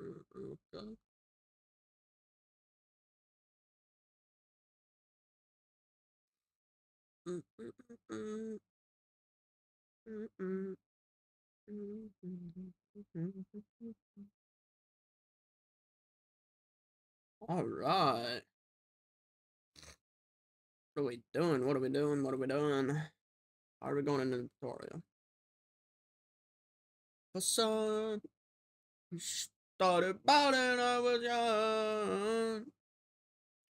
All right. What are we doing? What are we doing? What are we doing? How are we going into the tutorial? The sun started about and I was young.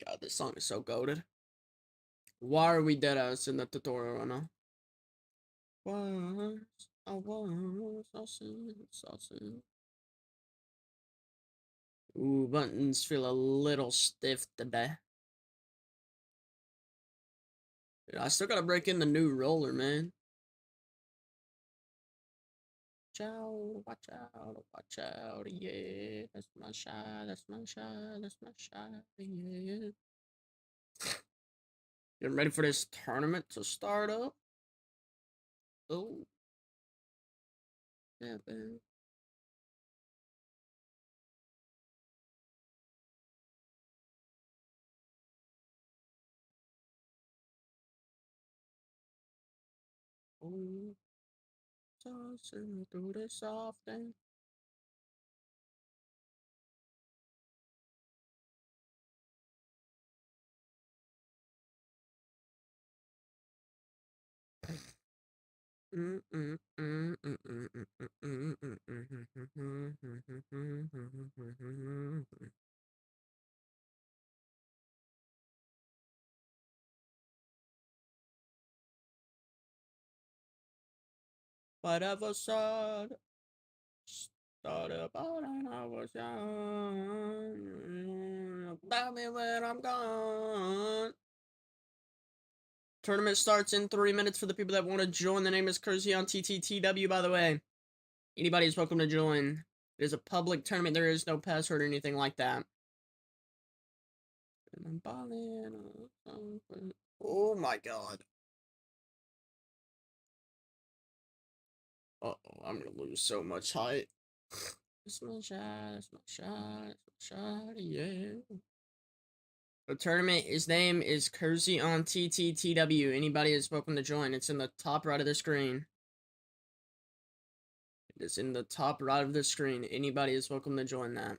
God, this song is so goated. Why are we dead ass in the tutorial right now? Ooh, buttons feel a little stiff today. Dude, I still gotta break in the new roller, man. Watch out, yeah. That's my shot, that's my shot, that's my shot, yeah. Getting ready for this tournament to start up. Oh, yeah, man. Oh, tossing through the soft and whatever side started about and I was young. Tell me when I'm gone. Tournament starts in 3 minutes for the people that want to join. The name is Kersey on TTTW, by the way. Anybody is welcome to join. It is a public tournament. There is no password or anything like that. Oh my god. Uh-oh, I'm gonna lose so much height. That's my shot, that's my shot, that's my shot, yeah. The tournament, his name is Kersey on TTTW. Anybody is welcome to join. It's in the top right of the screen. It is in the top right of the screen. Anybody is welcome to join that.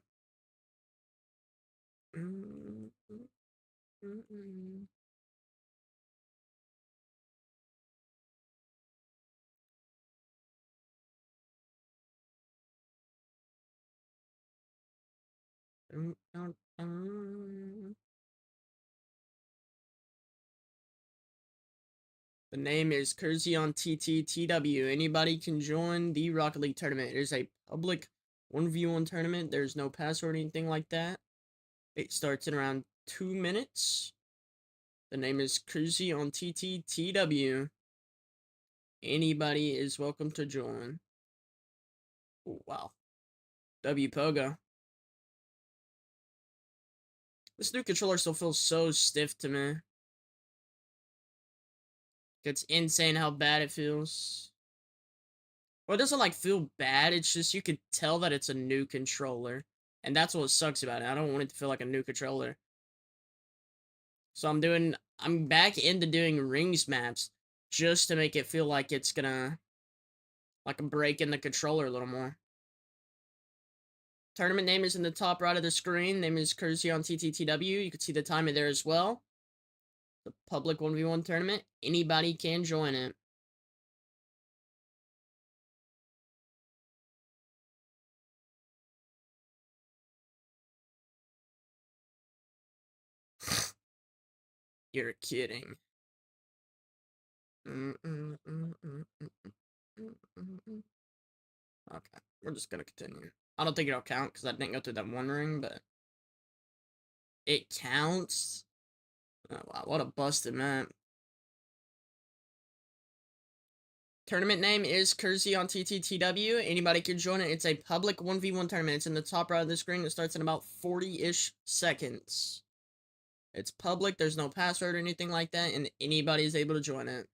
The name is Kersey on TTTW. Anybody can join the Rocket League tournament. It is a public 1v1 tournament. There's no password or anything like that. It starts in around 2 minutes. The name is Kersey on TTTW. Anybody is welcome to join. Oh, wow. W Pogo. This new controller still feels so stiff to me. It's insane how bad it feels. Well, it doesn't like feel bad. It's just you could tell that it's a new controller. And that's what sucks about it. I don't want it to feel like a new controller. So I'm back into doing rings maps just to make it feel like it's gonna, like, break in the controller a little more. Tournament name is in the top right of the screen. Name is Kersey on TTTW. You can see the timer there as well. The public 1v1 tournament. Anybody can join it. You're kidding. Okay, we're just gonna continue. I don't think it'll count because I didn't go through that one ring, but it counts. Oh, wow, what a busted map. Tournament name is Kersey on TTTW. Anybody can join it. It's a public 1v1 tournament. It's in the top right of the screen. It starts in about 40-ish seconds. It's public. There's no password or anything like that, and anybody is able to join it.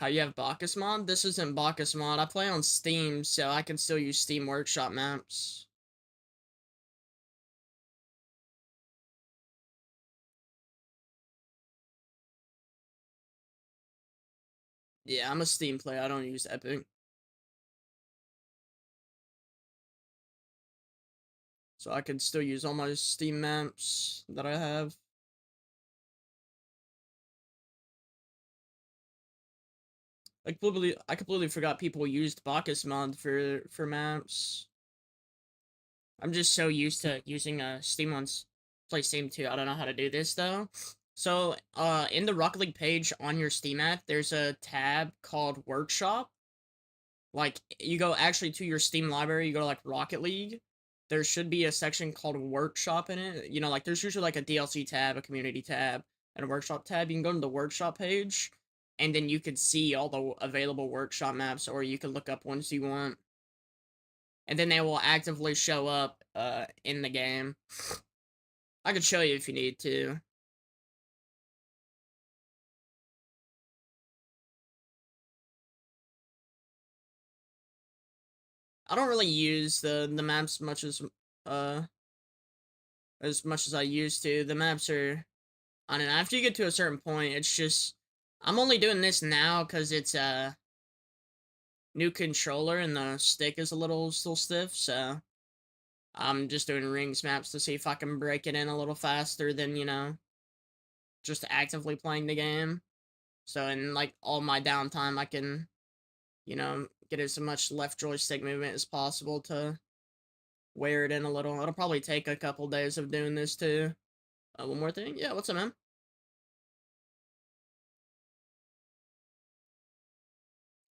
How you have Bacchus mod? This isn't Bacchus mod. I play on Steam, so I can still use Steam Workshop maps. Yeah, I'm a Steam player. I don't use Epic. So I can still use all my Steam maps that I have. I completely forgot people used Bacchus mod for maps. I'm just so used to using Steam ones. Play Steam too. I don't know how to do this though. So, in the Rocket League page on your Steam app, there's a tab called Workshop. Like, you go actually to your Steam library, you go to like Rocket League. There should be a section called Workshop in it. You know, like there's usually like a DLC tab, a community tab, and a workshop tab. You can go to the workshop page, and then you could see all the available workshop maps, or you can look up ones you want. And then they will actively show up in the game. I could show you if you need to. I don't really use the maps uh as much as I used to. The maps are, I don't know, after you get to a certain point, it's just, I'm only doing this now because it's a new controller and the stick is a little still stiff, so I'm just doing rings maps to see if I can break it in a little faster than, you know, just actively playing the game. So in like all my downtime, I can, you know, get as much left joystick movement as possible to wear it in a little. It'll probably take a couple days of doing this too. One more thing. Yeah, what's up, man?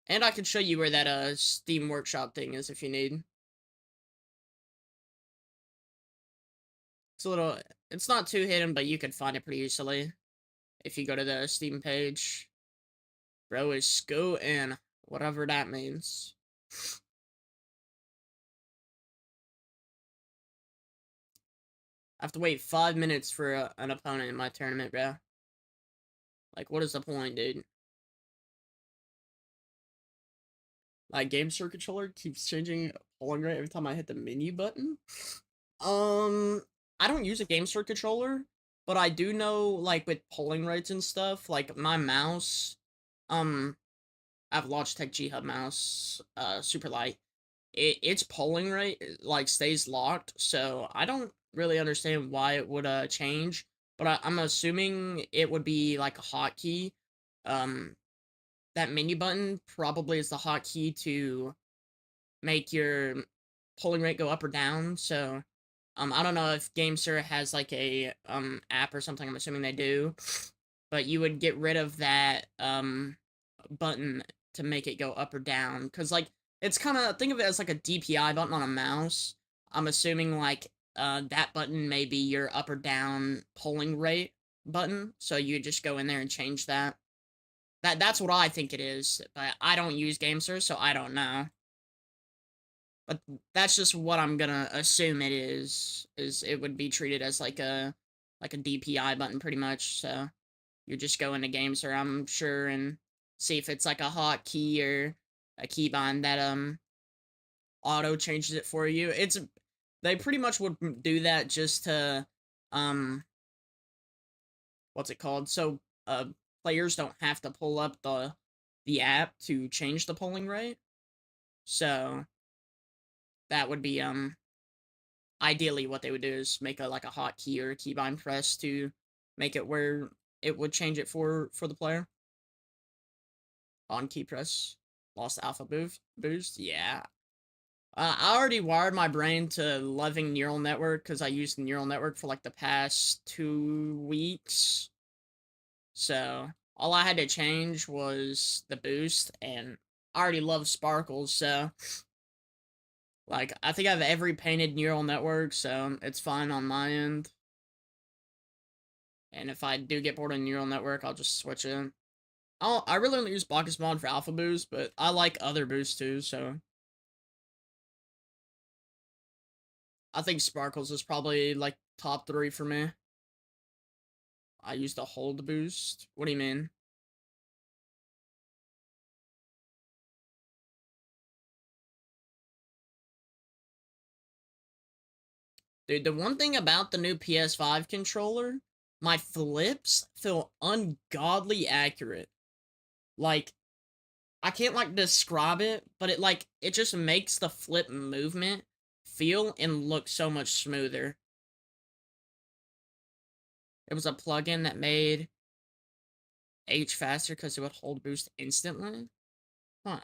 And I can show you where that Steam Workshop thing is if you need. It's a little, it's not too hidden, but you can find it pretty easily if you go to the Steam page. Bro is scooting, whatever that means. I have to wait 5 minutes for an opponent in my tournament, bro. Like, what is the point, dude? Like, Game Store controller keeps changing polling rate every time I hit the menu button. Um, I don't use a Game Store controller, but I do know, like, with polling rates and stuff, like, my mouse, um, I have Logitech G Hub mouse, super light. Its polling rate, like, stays locked, so I don't really understand why it would, change, but I'm assuming it would be, like, a hotkey. Um, that menu button probably is the hotkey to make your polling rate go up or down, so I don't know if GameSir has like a app or something. I'm assuming they do, but you would get rid of that button to make it go up or down, because like it's kind of, think of it as like a DPI button on a mouse. I'm assuming like that button may be your up or down polling rate button, so you just go in there and change that. That's what I think it is, but I don't use GameSir, so I don't know. But that's just what I'm gonna assume it is it would be treated as like a DPI button pretty much, so you just go into games, or I'm sure, and see if it's like a hotkey or a keybind that auto changes it for you. They pretty much would do that just to um what's it called? So players don't have to pull up the app to change the polling rate. So that would be ideally what they would do is make a like a hotkey or a keybind press to make it where it would change it for the player. On key press. Lost alpha boost. Yeah. I already wired my brain to loving neural network because I used neural network for like the past 2 weeks. So all I had to change was the boost, and I already love sparkles, so like I think I have every painted neural network, so it's fine on my end. And if I do get bored of neural network, I'll just switch it. I really only use Bacchus mod for alpha boost, but I like other boosts too, so I think Sparkles is probably like top 3 for me. I used a hold boost. What do you mean? Dude, the one thing about the new PS5 controller, my flips feel ungodly accurate. Like, I can't, like, describe it, but it just makes the flip movement feel and look so much smoother. It was a plugin that made H faster because it would hold boost instantly. Huh.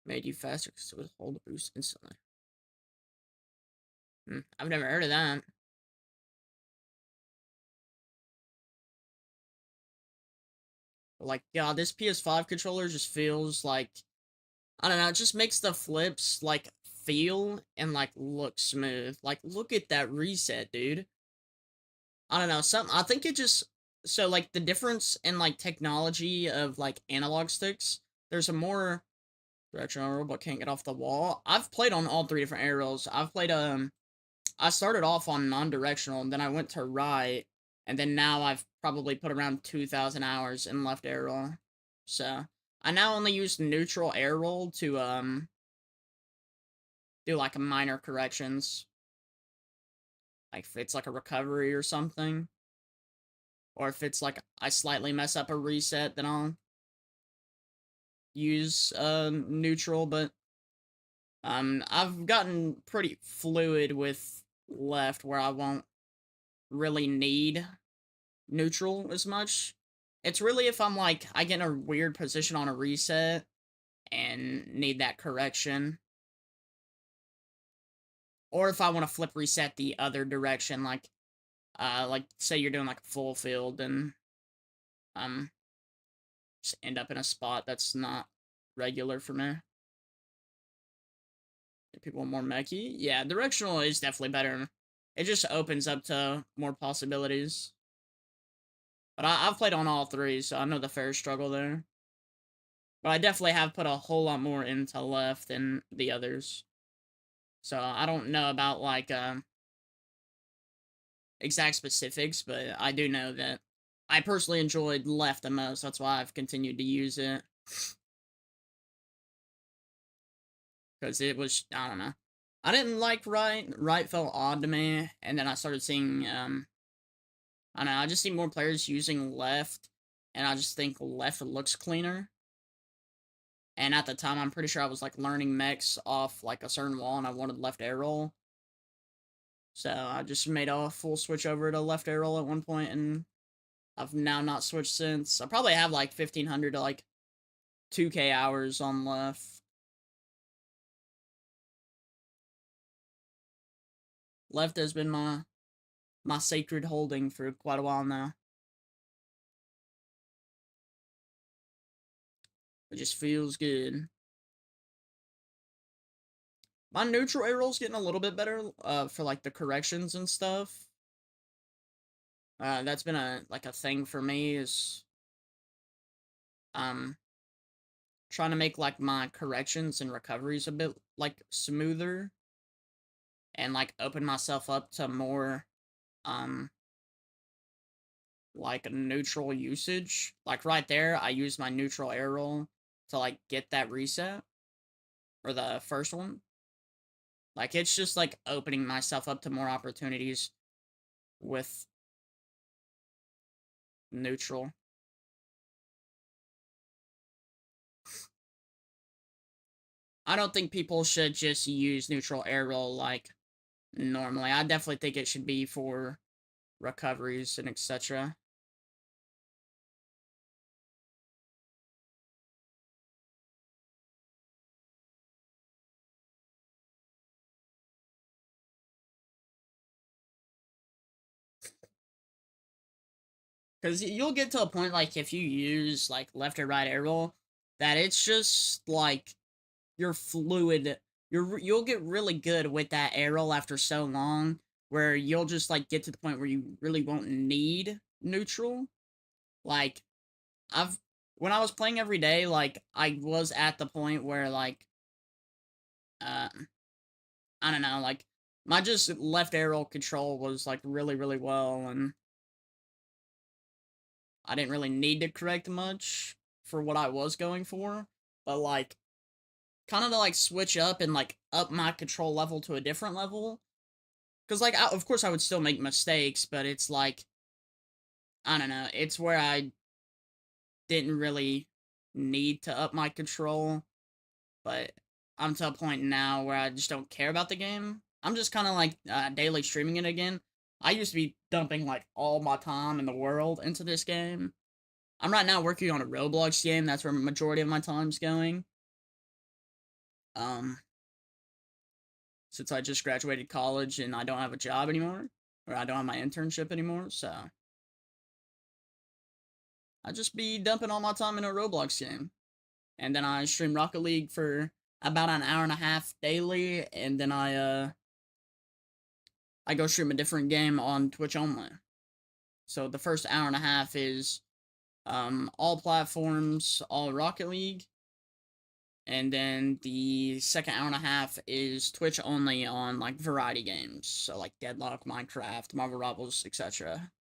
Made you faster because it would hold boost instantly. I've never heard of that. But like, yeah, this PS5 controller just feels like, I don't know, it just makes the flips, like, feel and, like, look smooth. Like, look at that reset, dude. I don't know, I think it just, so, like, the difference in, like, technology of, like, analog sticks, there's a more directional arrow, but can't get off the wall. I've played on all three different arrows. I've played, I started off on non-directional, and then I went to right, and then now I've probably put around 2,000 hours in left arrow. So, I now only use neutral air roll to, do, like, minor corrections. Like, if it's, like, a recovery or something. Or if it's, like, I slightly mess up a reset, then I'll use, neutral, but, I've gotten pretty fluid with left, where I won't really need neutral as much. It's really if I'm, like, I get in a weird position on a reset and need that correction. Or if I want to flip reset the other direction, like, say you're doing, like, a full field, and, um, just end up in a spot that's not regular for me. People want more mechy? Yeah, directional is definitely better. It just opens up to more possibilities. But I've played on all three, so I know the fair struggle there. But I definitely have put a whole lot more into left than the others. So I don't know about, like, exact specifics, but I do know that I personally enjoyed left the most. That's why I've continued to use it. Because it was, I don't know. I didn't like right. Right felt odd to me. And then I started seeing, I don't know, I just see more players using left. And I just think left looks cleaner. And at the time, I'm pretty sure I was, like, learning mechs off, like, a certain wall, and I wanted left air roll. So I just made a full switch over to left air roll at one point, and I've now not switched since. I probably have, like, 1,500 to, like, 2K hours on left. Left has been my sacred holding for quite a while now. It just feels good. My neutral air roll's getting a little bit better, for, like, the corrections and stuff. That's been a thing for me, is, um, trying to make, like, my corrections and recoveries a bit, like, smoother. And, like, open myself up to more, um, like, neutral usage. Like, right there, I use my neutral air roll to, like, get that reset. Or the first one. Like, it's just, like, opening myself up to more opportunities with neutral. I don't think people should just use neutral air roll, like, normally. I definitely think it should be for recoveries and etc. Because you'll get to a point, like, if you use, like, left or right air roll, that it's just, like, you're fluid. You'll get really good with that air roll after so long, where you'll just, like, get to the point where you really won't need neutral. Like, I've when I was playing every day, like, I was at the point where, like, uh, I don't know, like, my just left air roll control was, like, really, really well, and I didn't really need to correct much for what I was going for. But, like, kind of to like switch up and like up my control level to a different level. Because like, of course, I would still make mistakes, but it's like, I don't know. It's where I didn't really need to up my control, but I'm to a point now where I just don't care about the game. I'm just kind of like daily streaming it again. I used to be dumping like all my time in the world into this game. I'm right now working on a Roblox game. That's where majority of my time's going. Um, since I just graduated college and I don't have a job anymore, or I don't have my internship anymore, so I just be dumping all my time in a Roblox game. And then I stream Rocket League for about an hour and a half daily, and then I go stream a different game on Twitch only. So the first hour and a half is all platforms, all Rocket League, and then the second hour and a half is Twitch only on like variety games, so like Deadlock, Minecraft, Marvel Rivals, etc.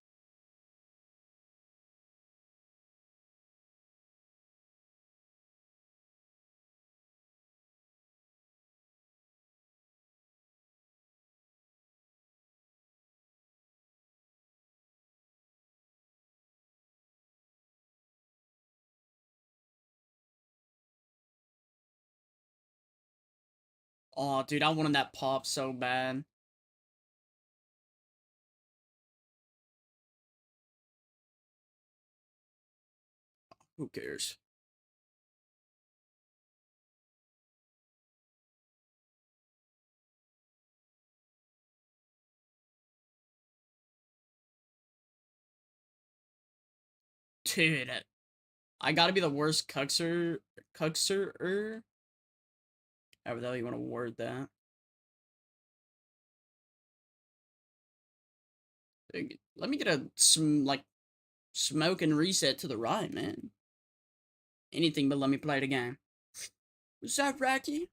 Oh, dude, I wanted that pop so bad. Who cares? Dude, I gotta be the worst cuxer, however the hell you want to word that. Let me get some like smoke and reset to the right, man. Anything but let me play the game. What's up, Racky?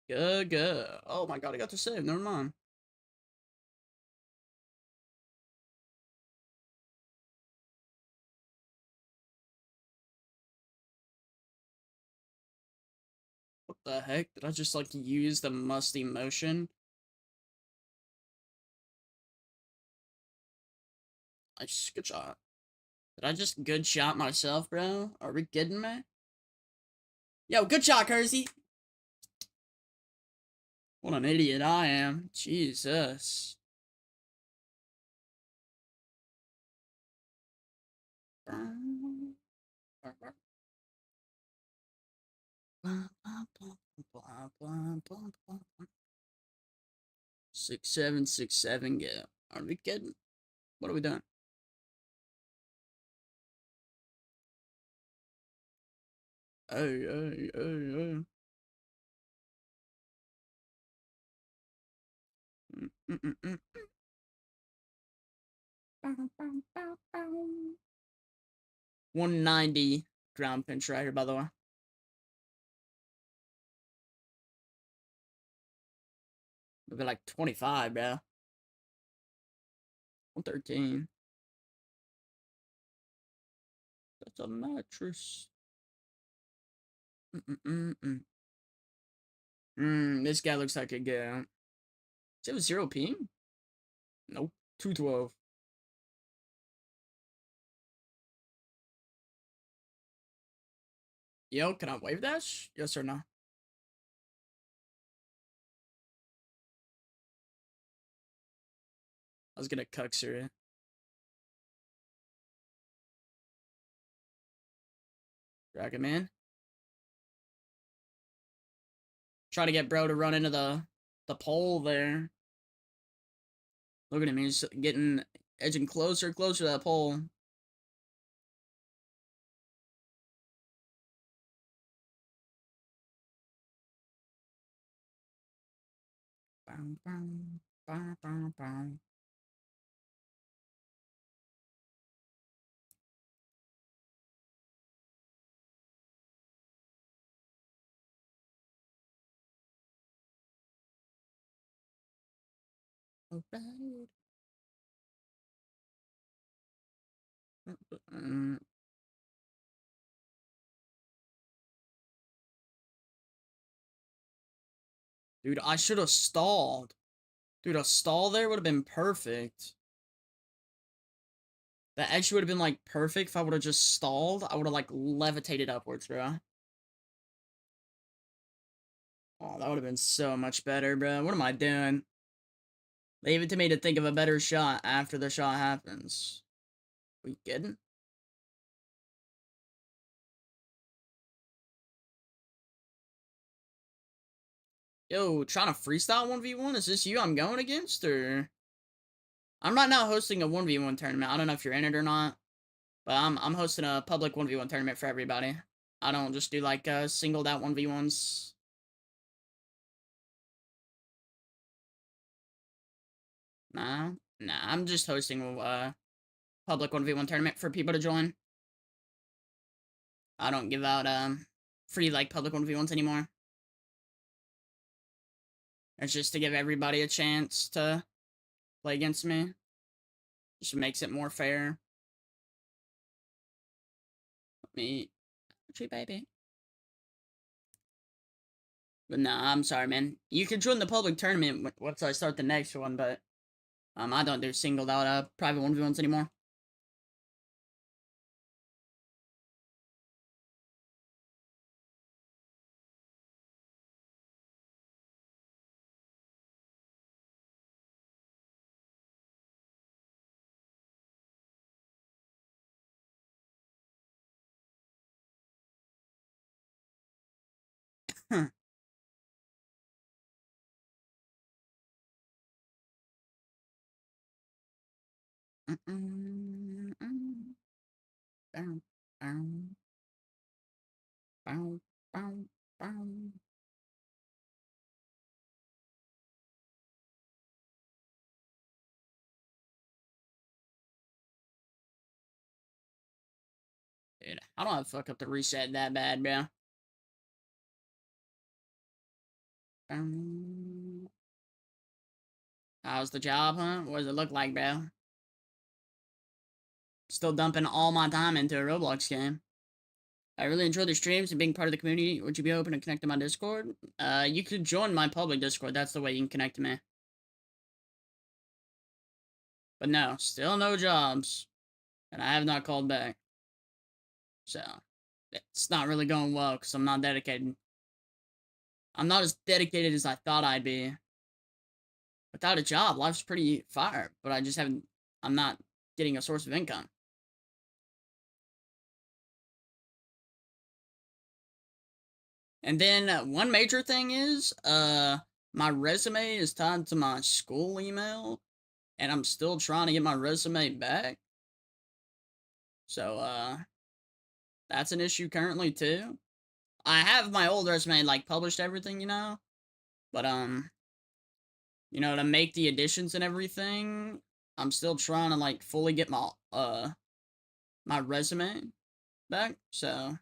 Good, good. Oh my god, I got to save. Never mind. What the heck? Did I just like use the musty motion? Nice, good shot. Did I just good shot myself, bro? Are we kidding me? Yo, good shot, Kersey. What an idiot I am. Jesus. Six, seven, 6, 7, yeah. Are we kidding? What are we doing? Hey, hey, hey, hey. Mm, mm, mm, mm. 190 ground pinch right here, by the way. Maybe like 25, bro. 113. That's a mattress. This guy looks like a guy. Does he have a 0 ping? Nope. 212. Yo, can I wave dash? Yes or no? I was gonna cuxer it. Dragon Man. Try to get bro to run into the pole there. Look at him, he's getting edging closer, closer to that pole. Bam, bam, bam, bam, bam. Alright. Mm. Dude, I should have stalled. Dude, a stall there would have been perfect. That actually would have been, like, perfect if I would have just stalled. I would have, like, levitated upwards, bro. Oh, that would have been so much better, bro. What am I doing? Leave it to me to think of a better shot after the shot happens. We kidding? Yo, trying to freestyle 1v1? Is this you I'm going against, or? I'm right now hosting a 1v1 tournament. I don't know if you're in it or not, but I'm hosting a public 1v1 tournament for everybody. I don't just do, like, singled out 1v1s. Nah, I'm just hosting a public 1v1 tournament for people to join. I don't give out, free, like, public 1v1s anymore. It's just to give everybody a chance to play against me. Just makes it more fair. Me, tree baby. But nah, I'm sorry, man. You can join the public tournament once I start the next one, but I don't do singled out private 1v1s anymore. Dude, I don't have to fuck up the reset that bad, bro. How's the job, huh? What does it look like, bro? Still dumping all my time into a Roblox game. I really enjoy the streams and being part of the community. Would you be open to connect to my Discord? You could join my public Discord. That's the way you can connect to me. But no, still no jobs. And I have not called back. So, it's not really going well because I'm not dedicated. I'm not as dedicated as I thought I'd be. Without a job, life's pretty fire, but I just haven't, I'm not getting a source of income. And then one major thing is, my resume is tied to my school email, and I'm still trying to get my resume back. So, that's an issue currently too. I have my old resume, like, published everything, you know? But, you know, to make the additions and everything, I'm still trying to, like, fully get my resume back, so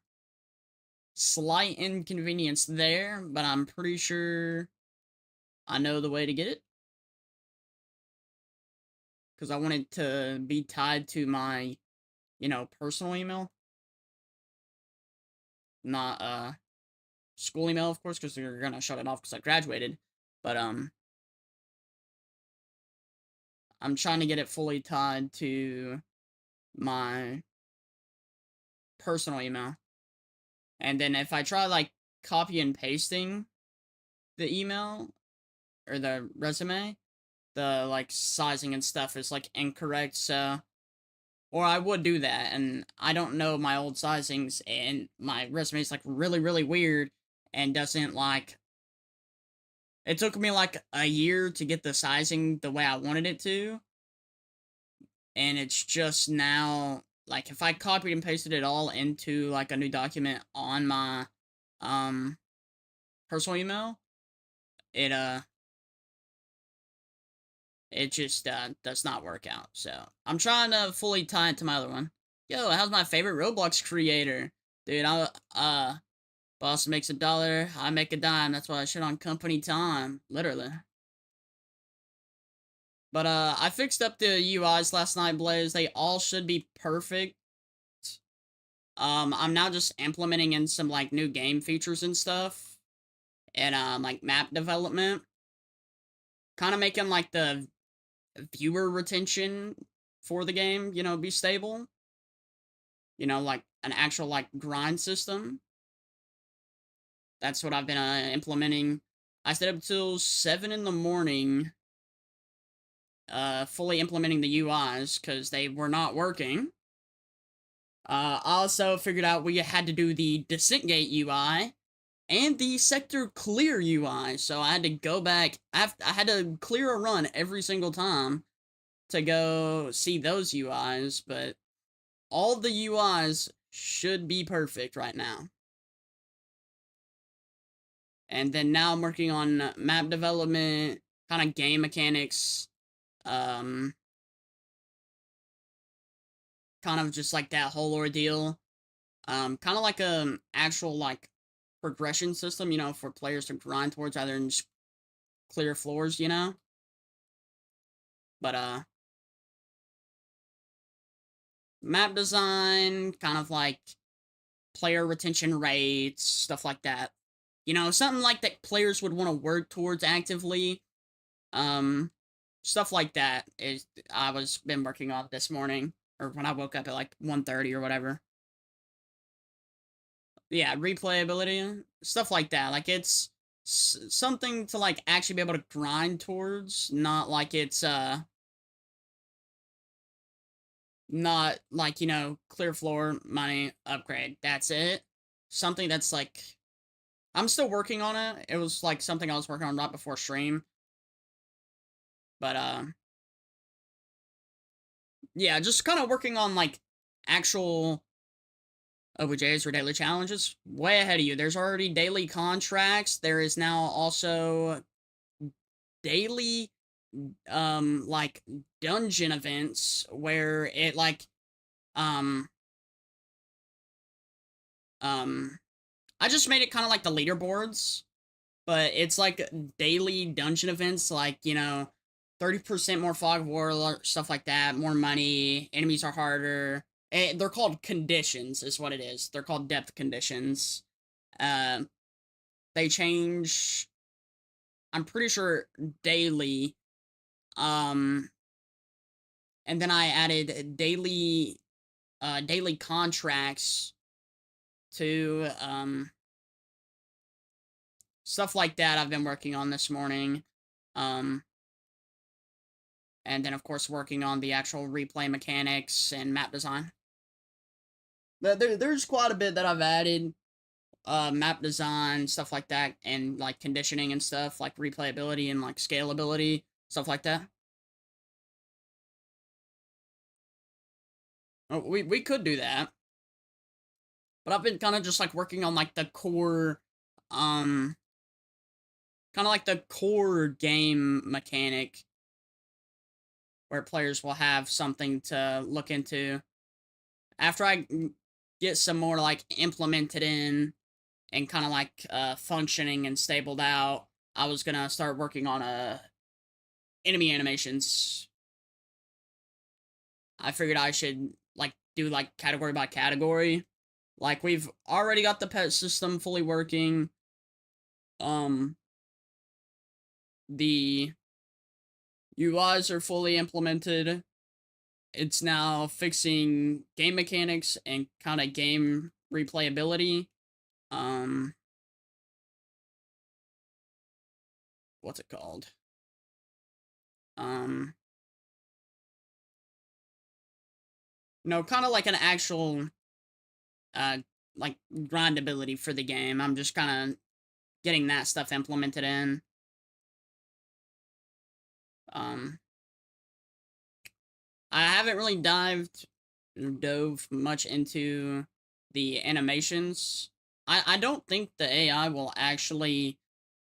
slight inconvenience there, but I'm pretty sure I know the way to get it. Because I want it to be tied to my, you know, personal email. Not, school email, of course, because they're gonna shut it off because I graduated. But, I'm trying to get it fully tied to my personal email. And then if I try, like, copy and pasting the email or the resume, the, like, sizing and stuff is, like, incorrect, so, or I would do that, and I don't know my old sizings, and my resume is, like, really, really weird, and doesn't, like, it took me, like, a year to get the sizing the way I wanted it to, and it's just now, like, if I copied and pasted it all into, like, a new document on my, personal email, it, it just, does not work out, so I'm trying to fully tie it to my other one. Yo, how's my favorite Roblox creator? Dude, boss makes $1, I make a dime, that's why I shit on company time, literally. But, I fixed up the UIs last night, Blaze, they all should be perfect I'm now just implementing in some, like, new game features and stuff, and, like, map development. Kinda making, like, the viewer retention for the game, you know, be stable. You know, like, an actual, like, grind system. That's what I've been, implementing. I stayed up till 7 in the morning, fully implementing the UIs, because they were not working. I also figured out we had to do the Descent Gate UI, and the Sector Clear UI, so I had to go back, I had to clear a run every single time to go see those UIs, but all the UIs should be perfect right now. And then now I'm working on map development, kind of game mechanics, um, kind of just like that whole ordeal. Kind of like a actual like progression system, you know, for players to grind towards rather than just clear floors, you know. But map design, kind of like player retention rates, stuff like that. You know, something like that players would want to work towards actively. Um, Stuff like that is I was been working on this morning, or when I woke up at like 1:30 or whatever. Yeah, replayability, stuff like that. Like it's something to like actually be able to grind towards, not like it's not like, you know, clear floor, money, upgrade. That's it. Something that's like I'm still working on it. It was like something I was working on right before stream. But yeah, just kind of working on like actual OBJs for daily challenges. Way ahead of you. There's already daily contracts. There is now also daily like dungeon events where it like um um I just made it kind of like the leaderboards, but it's like daily dungeon events, like, you know, 30% more fog of war, stuff like that, more money, enemies are harder. They're called conditions, is what it is. They're called depth conditions. Um, they change, I'm pretty sure, daily. Um, and then I added daily contracts to stuff like that. I've been working on this morning. Um, and then of course working on the actual replay mechanics and map design. There's quite a bit that I've added, map design, stuff like that, and like conditioning and stuff, like replayability and like scalability, stuff like that. We could do that, but I've been kind of just like working on like the core, um, kind of like the core game mechanic where players will have something to look into. After I get some more like implemented in and kind of like functioning and stabled out, I was gonna start working on enemy animations. I figured I should like do like category by category. Like we've already got the pet system fully working. Um the UIs are fully implemented. It's now fixing game mechanics and kind of game replayability. Um what's it called? Um no, kind of like an actual uh like grindability for the game. I'm just kind of getting that stuff implemented in. Um I haven't really dove much into the animations. I don't think the AI will actually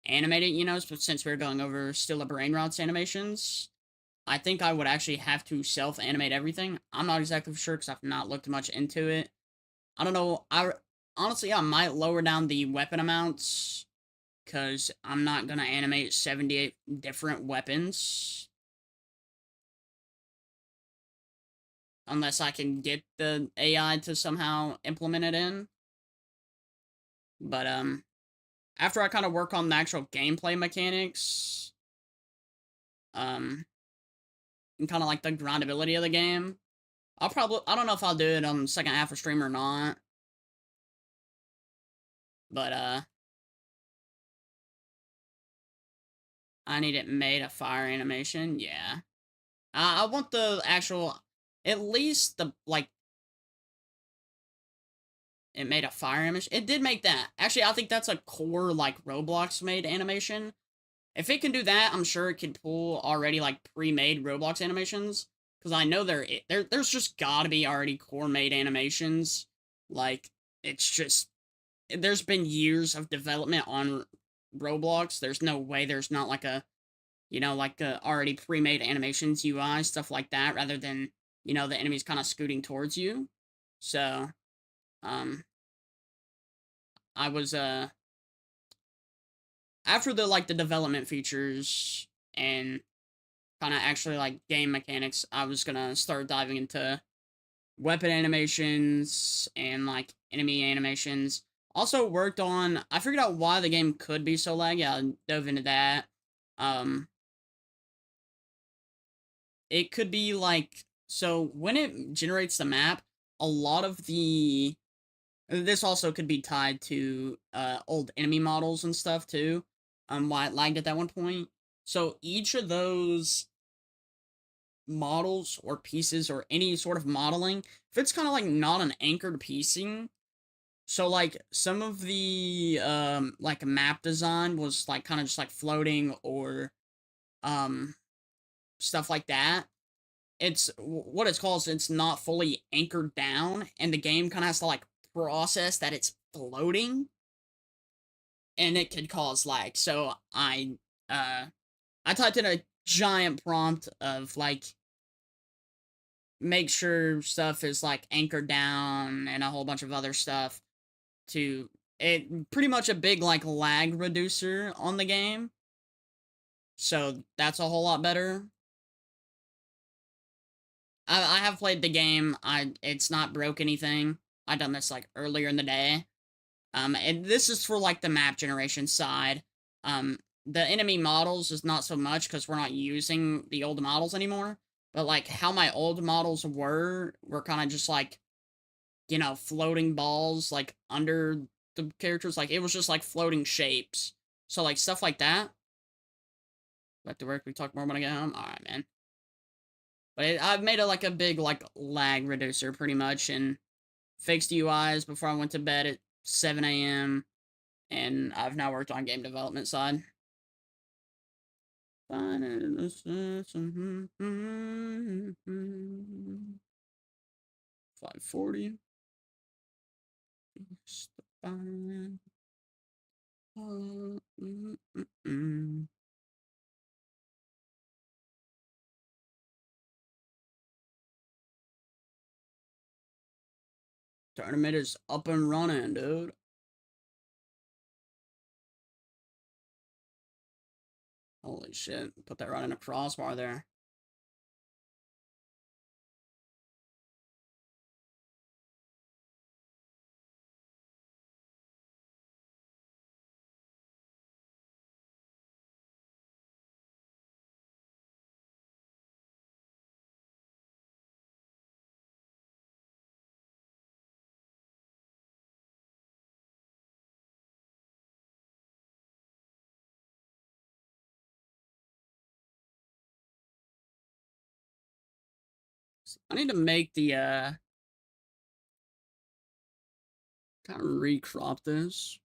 animate it, you know, since we're going over still a brain rot's animations. I think I would actually have to self-animate everything. I'm not exactly sure because I've not looked much into it. I don't know. Honestly, I might lower down the weapon amounts because I'm not gonna animate 78 different weapons. unless I can get the AI to somehow implement it in. But after I kind of work on the actual gameplay mechanics, um, and kind of like the grindability of the game, I don't know if I'll do it on the second half of stream or not. But I need it made a fire animation. Yeah. I want the actual, at least the, like, it made a fire animation. It did make that. Actually, I think that's a core, like, Roblox made animation. If it can do that, I'm sure it can pull already, like, pre-made Roblox animations. Because I know there's just gotta be already core made animations. Like, it's just, there's been years of development on Roblox. There's no way there's not, like, a, like, already pre-made animations, UI, stuff like that, rather than, the enemies kind of scooting towards you. So, um, I was, after the development features and kind of actually, like, game mechanics, I was gonna start diving into weapon animations and, like, enemy animations. Also worked on, I figured out why the game could be so laggy. I dove into that. It could be like, so when it generates the map, a lot of the, this also could be tied to old enemy models and stuff too. Why it lagged at that one point. So each of those models or pieces or any sort of modeling, if it's kind of like not an anchored piecing, so like some of the like map design was like kind of just like floating or um stuff like that, it's what it's called is it's not fully anchored down, and the game kind of has to like process that it's floating, and it could cause lag. So uh I typed in a giant prompt of like, make sure stuff is like anchored down and a whole bunch of other stuff, to it, pretty much a big like lag reducer on the game. So that's a whole lot better. I have played the game. It's not broke anything. I done this like earlier in the day. And this is for like the map generation side. The enemy models is not so much because we're not using the old models anymore. But like how my old models were kind of just like, floating balls like under the characters. Like it was just like floating shapes. So like stuff like that. Back to work. We talk more when I get home. All right, man. But I've made it like a big like lag reducer pretty much, and fixed UIs before I went to bed at 7 a.m. And I've now worked on game development side. 540. Tournament is up and running, dude. Holy shit. Put that right in a crossbar there. I need to make the, kind of recrop this.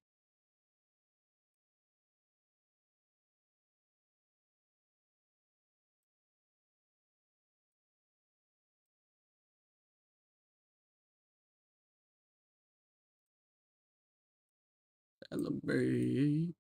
Celebrate.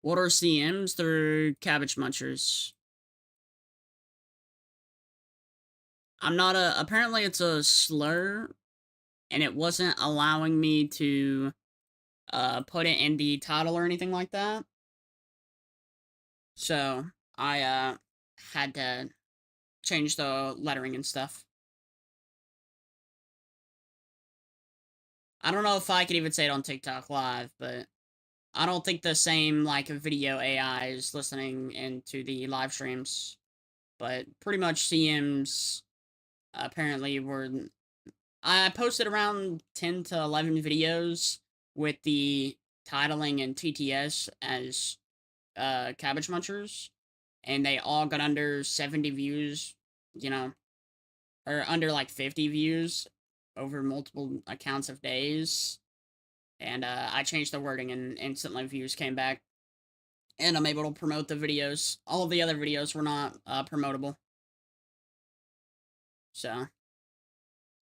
What are CMs? They're cabbage munchers. I'm not a. Apparently, it's a slur, and it wasn't allowing me to put it in the title or anything like that. So I had to change the lettering and stuff. I don't know if I could even say it on TikTok Live, but I don't think the same like video AI is listening into the live streams. But pretty much CMs apparently were. I posted around 10 to 11 videos with the titling and TTS as Cabbage Munchers, and they all got under 70 views, you know, or under like 50 views over multiple accounts of days. And I changed the wording, and instantly views came back. And I'm able to promote the videos. All of the other videos were not promotable. So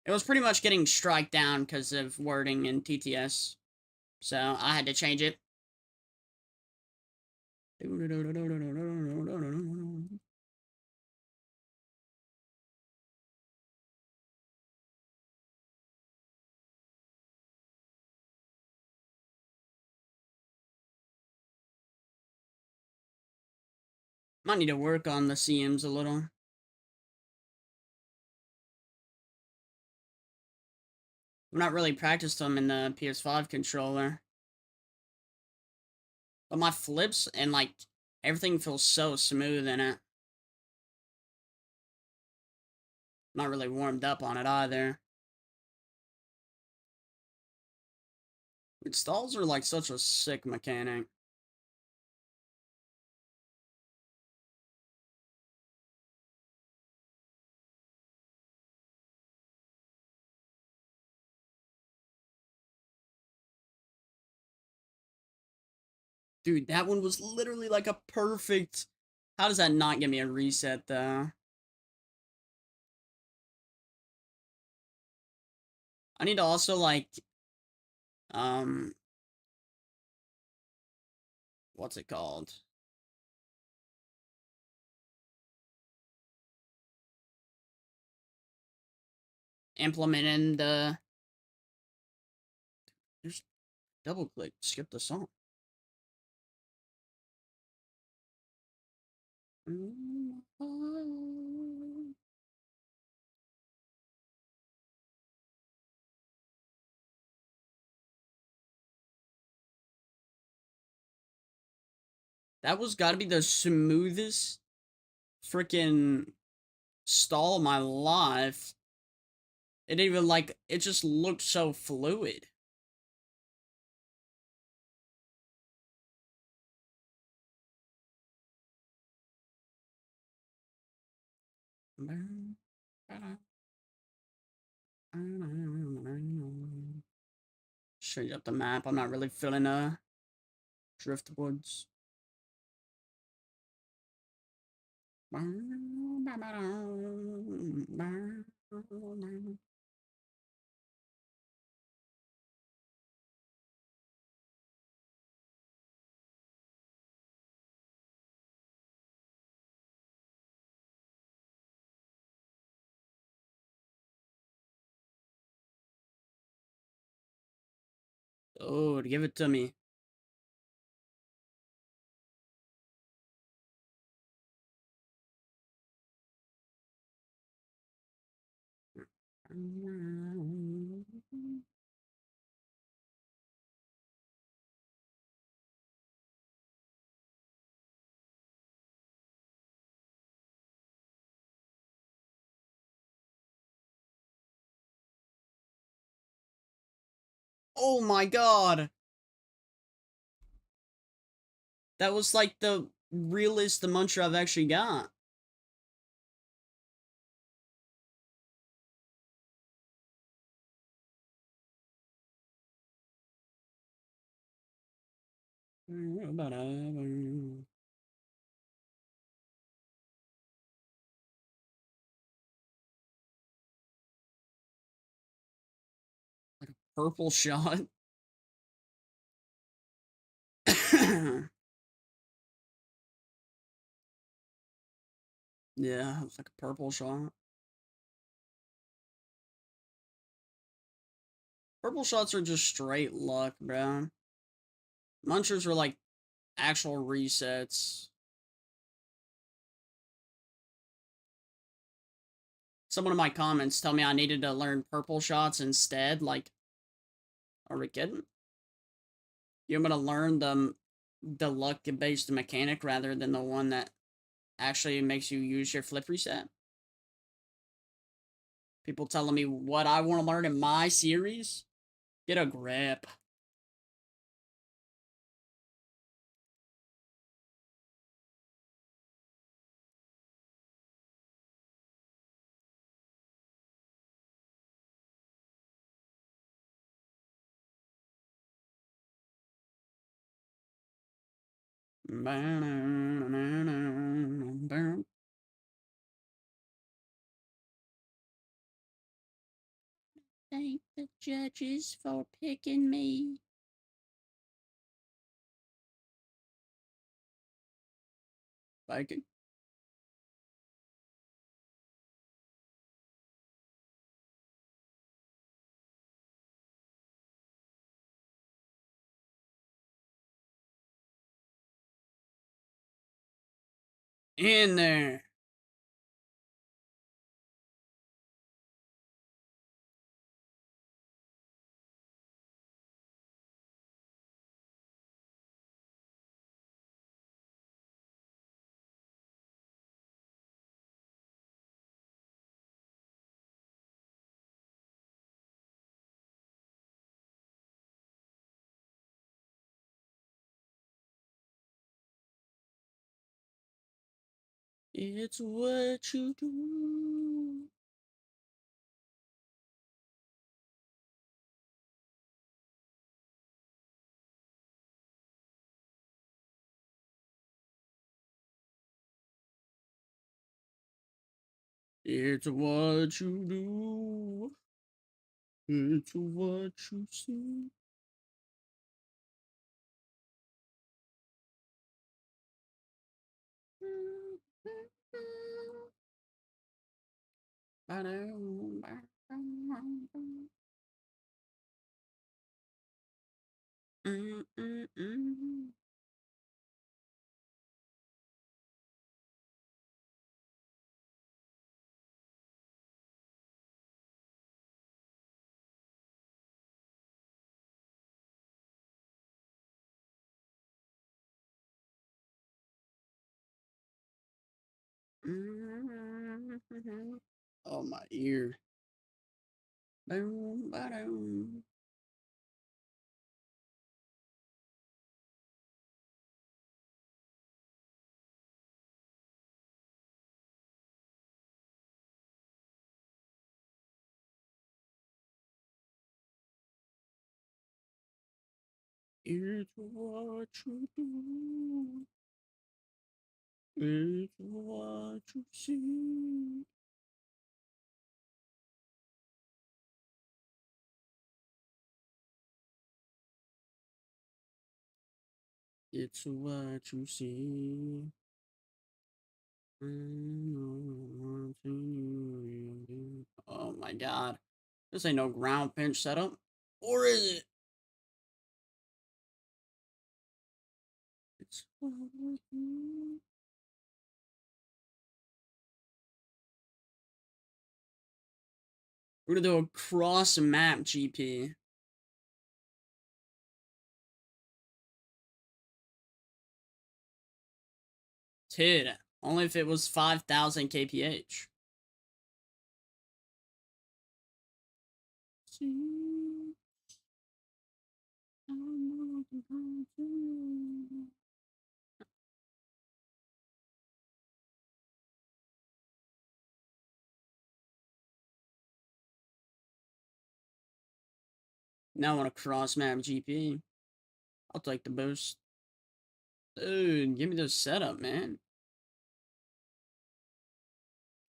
it was pretty much getting strike down because of wording and TTS. So I had to change it. Might need to work on the CMs a little. I'm not really practiced them in the PS5 controller. But my flips and like everything feels so smooth in it. Not really warmed up on it either. Stalls are like such a sick mechanic. Dude, that one was literally like a perfect. How does that not give me a reset though? I need to also like um what's it called? Implementing the just double click, skip the song. That was gotta be the smoothest freaking stall of my life. It even like it just looked so fluid. Straight up the map. I'm not really feeling driftwoods. Oh, give it to me. Oh my god! That was like the realest the muncher I've actually got. Purple shot. Yeah, it's like a purple shot. Purple shots are just straight luck, bro. Munchers are like actual resets. Someone in my comments tell me I needed to learn purple shots instead. Like, are we kidding? You're gonna learn the luck-based mechanic rather than the one that actually makes you use your flip reset? People telling me what I want to learn in my series? Get a grip. Thank the judges for picking me. Bacon. In there. It's what you do. It's what you do. It's what you see. Oh, my ear. Boom, ba-dum. It's what you do. It's what you see. It's what you see. Oh my god. This ain't no ground pinch setup. Or is it? It's We're gonna do a cross map GP. Tid. Only if it was 5,000 kph. Now I want a cross map GP. I'll take the boost. Dude, give me the setup, man.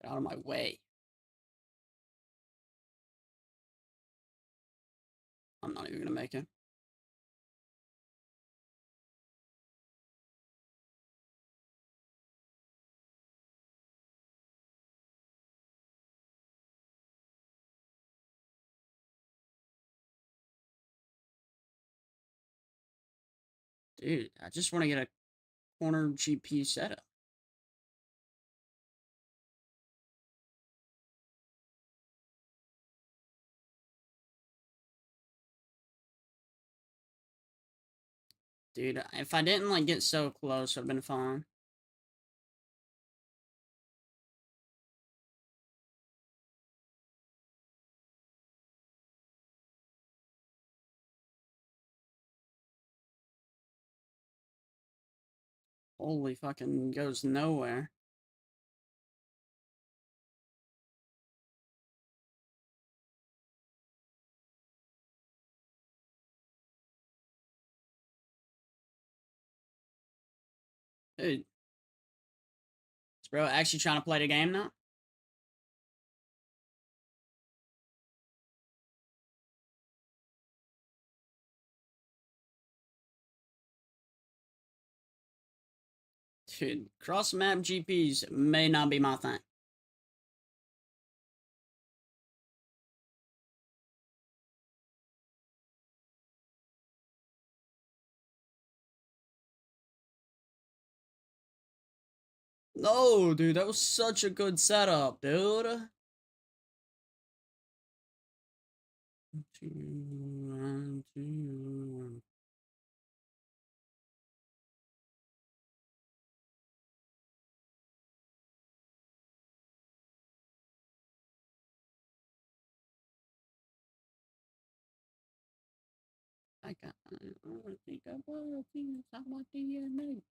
Get out of my way. I'm not even gonna make it. Dude, I just want to get a corner GP setup. Dude, if I didn't, like, get so close, I've been fine. Holy fucking goes nowhere. Dude, is bro actually trying to play the game now? Dude, cross-map GPs may not be my thing. No, dude, that was such a good setup, dude. I think I will see inside my DNA.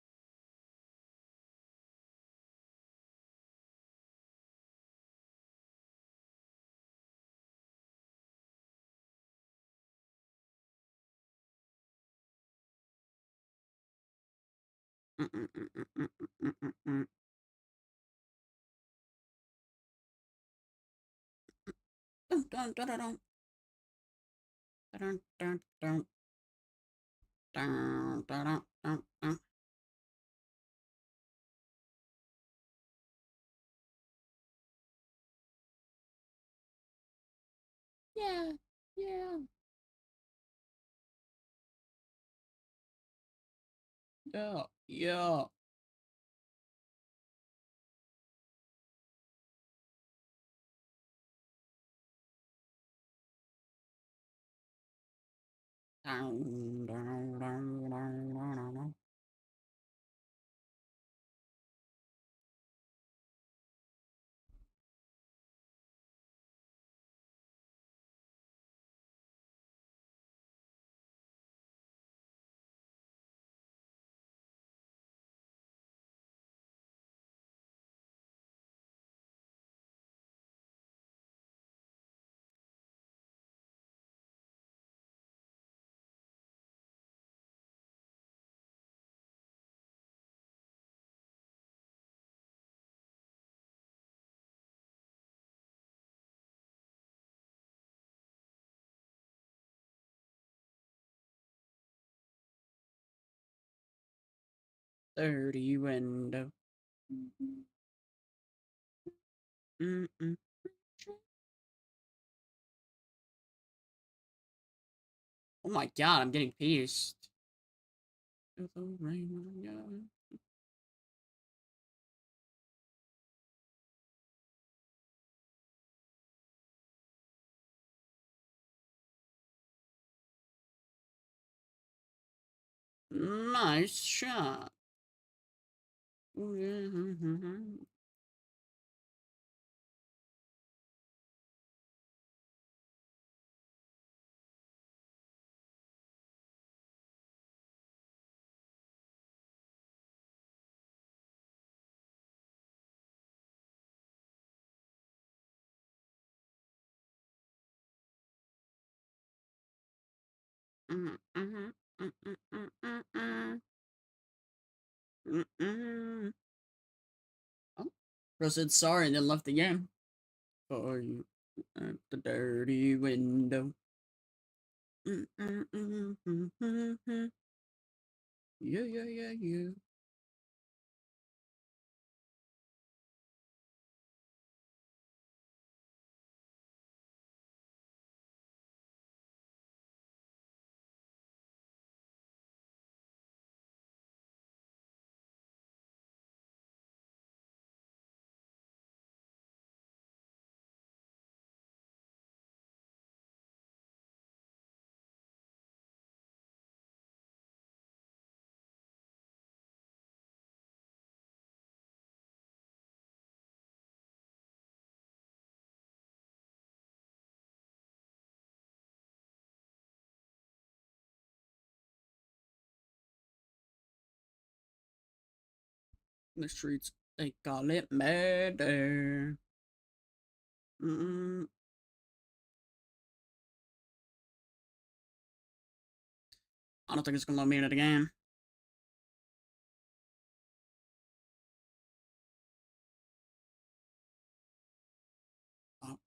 Dun, dun, dun, dun, dun. Dun, dun, dun. Dun, dun, dun, dun, dun. Yeah, yeah, yeah, yeah. Dun, dun, dun, dun, dun, dun, dun. Dirty window. Mm-mm. Oh my god, I'm getting pissed. Nice shot. Oh, bro said sorry and then left the game. For you at the dirty window. Yeah, yeah, yeah, yeah. The streets, they call it murder. Mm-mm. I don't think it's gonna let me in it again. Oh.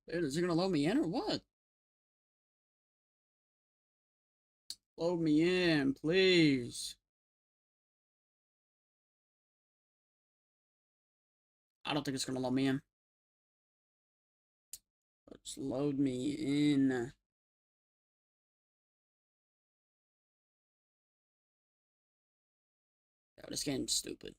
Dude, is it gonna load me in or what? Load me in, please. I don't think it's gonna load me in. Just load me in. Oh, this game's stupid.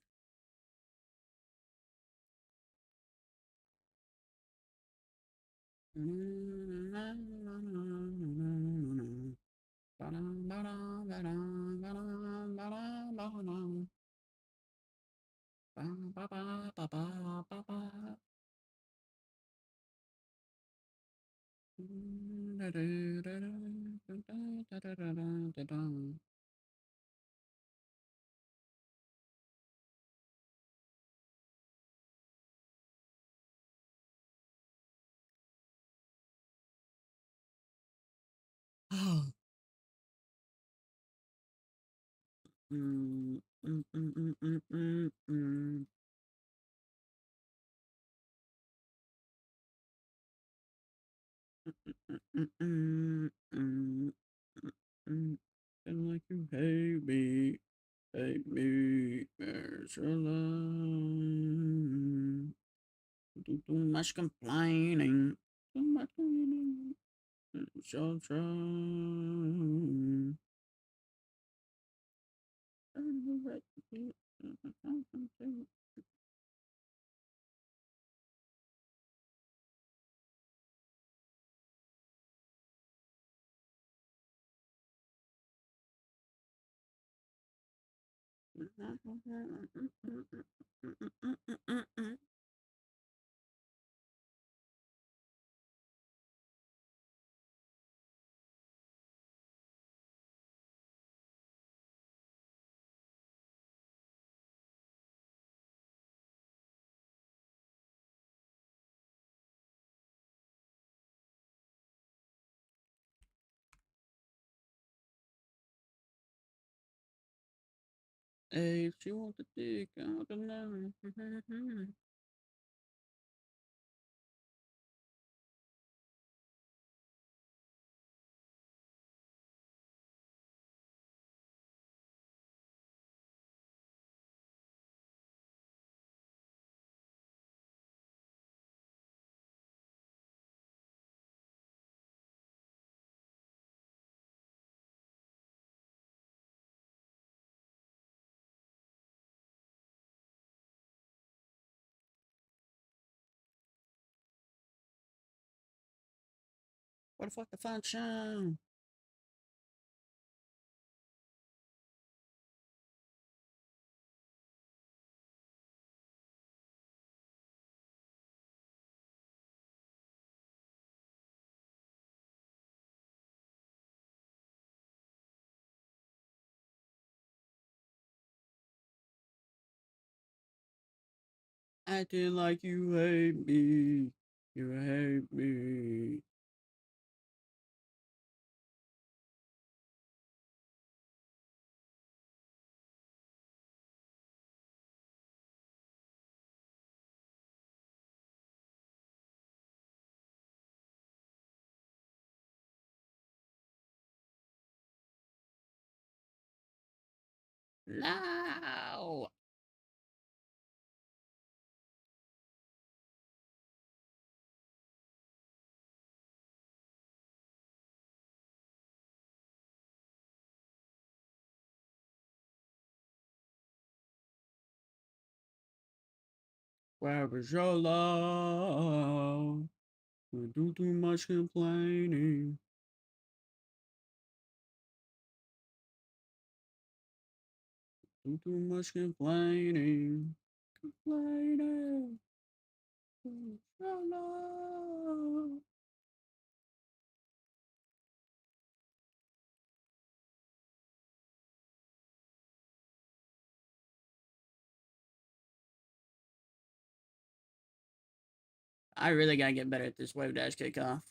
Oh. Mm, mm, mm, mm, mm, mm, mm. Mm, mm, mm, mm. And like you hate me, there's your love. Too much complaining, too much complaining. It's your turn. Hey, she wants to dig out the line. What the fuck the function? Acting like you hate me. You hate me. No. Where was your love? We do too much complaining. Do too much complaining. Complaining. Your love. I really gotta get better at this wave dash kickoff.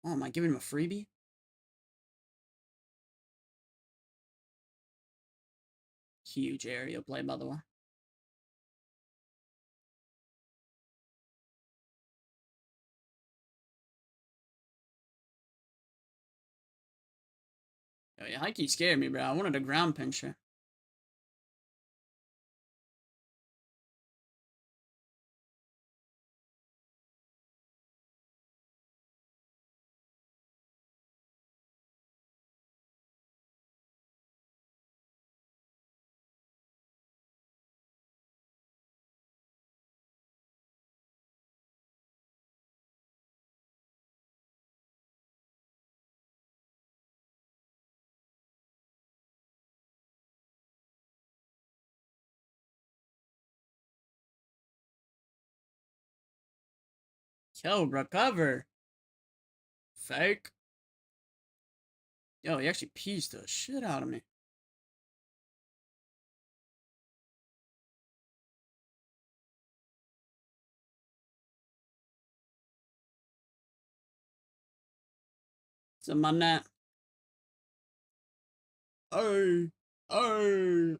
Oh, am I giving him a freebie? Huge area play, by the way. Oh, yeah, Heike scared me, bro. I wanted a ground pincher. Yo, recover. Fake. Yo, he actually pieced the shit out of me. It's in my net. Hey, hey,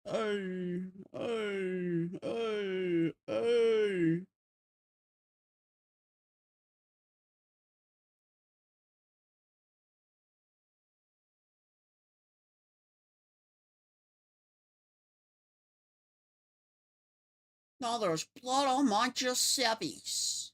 hey, hey, hey, hey. Now there's blood on my Giuseppe's.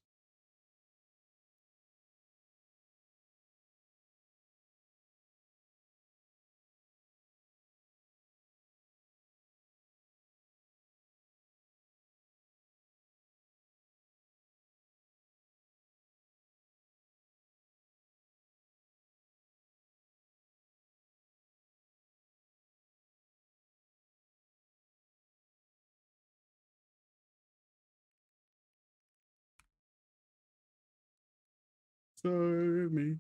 Save me.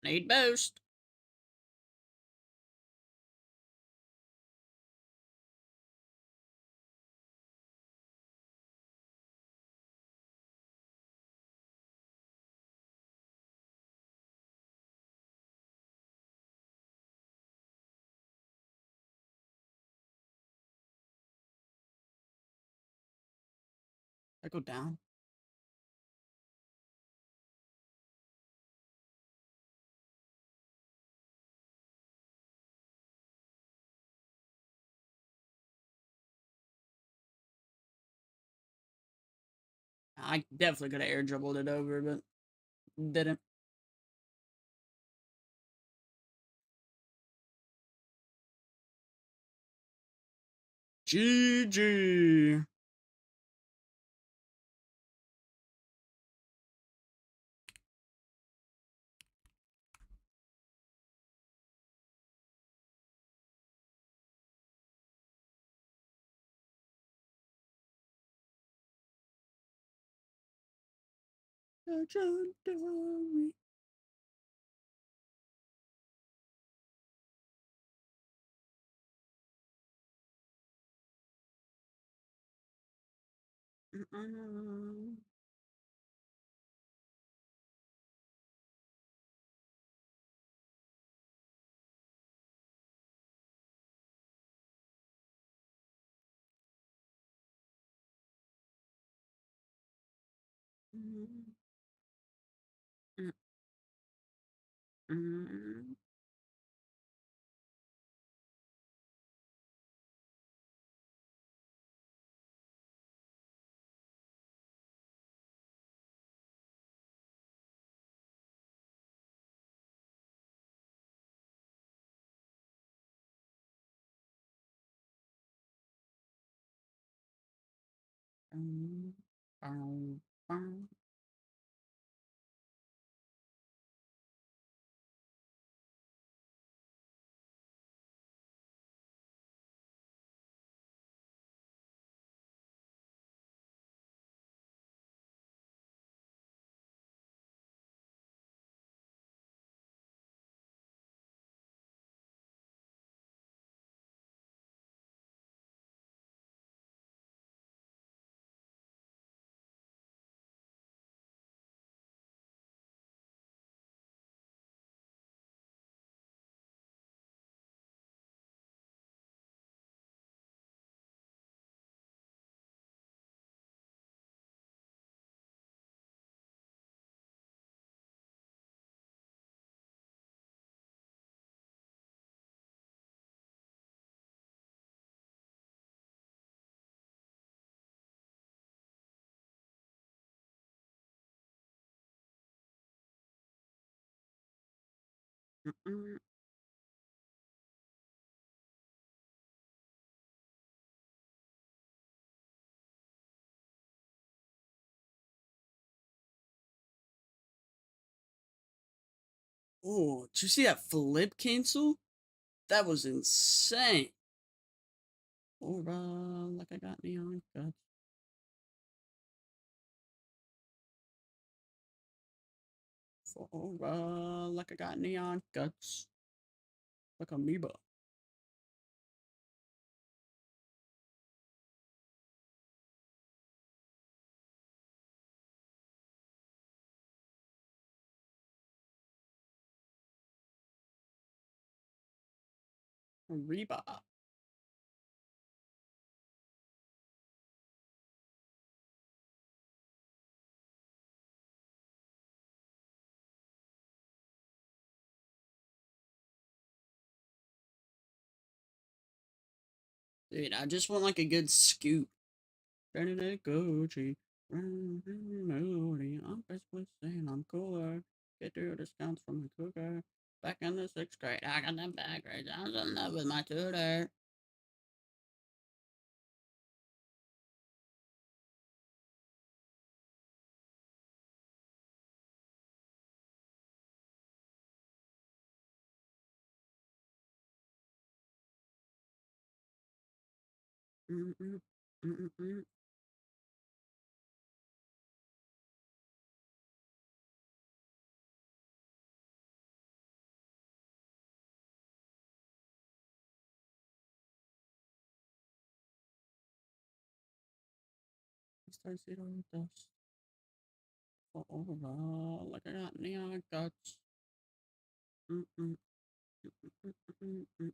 Need boost. I go down. I definitely could have air dribbled it over, but didn't. GG. Legendary. Mm-mm. Mm-mm. Mm-mm. Mm-mm. Mm-mm. Mm-mm. Oh, did you see that flip cancel? That was insane. Aura, like I got neon guts. Aura, like I got neon guts. Like amoeba. Reba. Dude, I just want like a good scoop. Turning it Gucci. Melody. I'm basically saying I'm cooler. Get your discounts from the cougar. Back in the sixth grade, I got them bad grades. I was in love with my tutor. Mm-mm, mm-mm. Start zero dust. Overall, like I got neon guts. Mm-mm, mm-mm.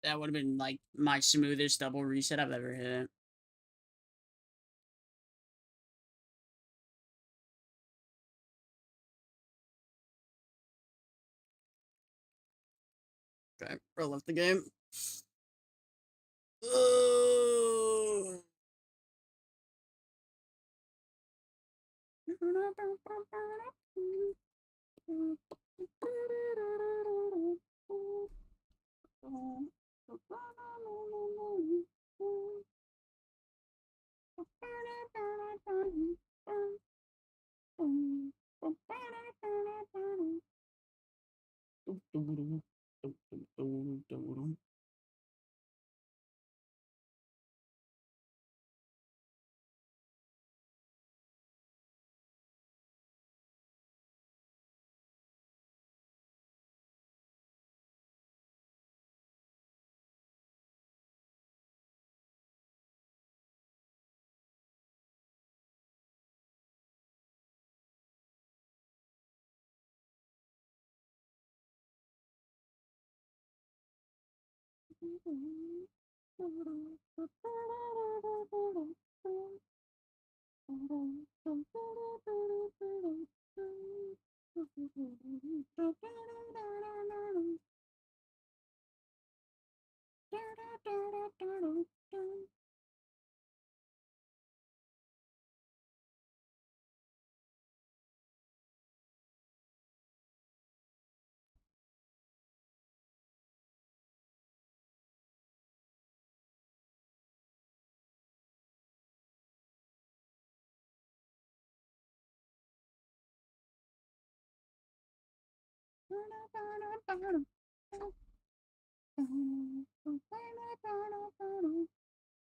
That would have been like my smoothest double reset I've ever hit. Okay, bro left the game.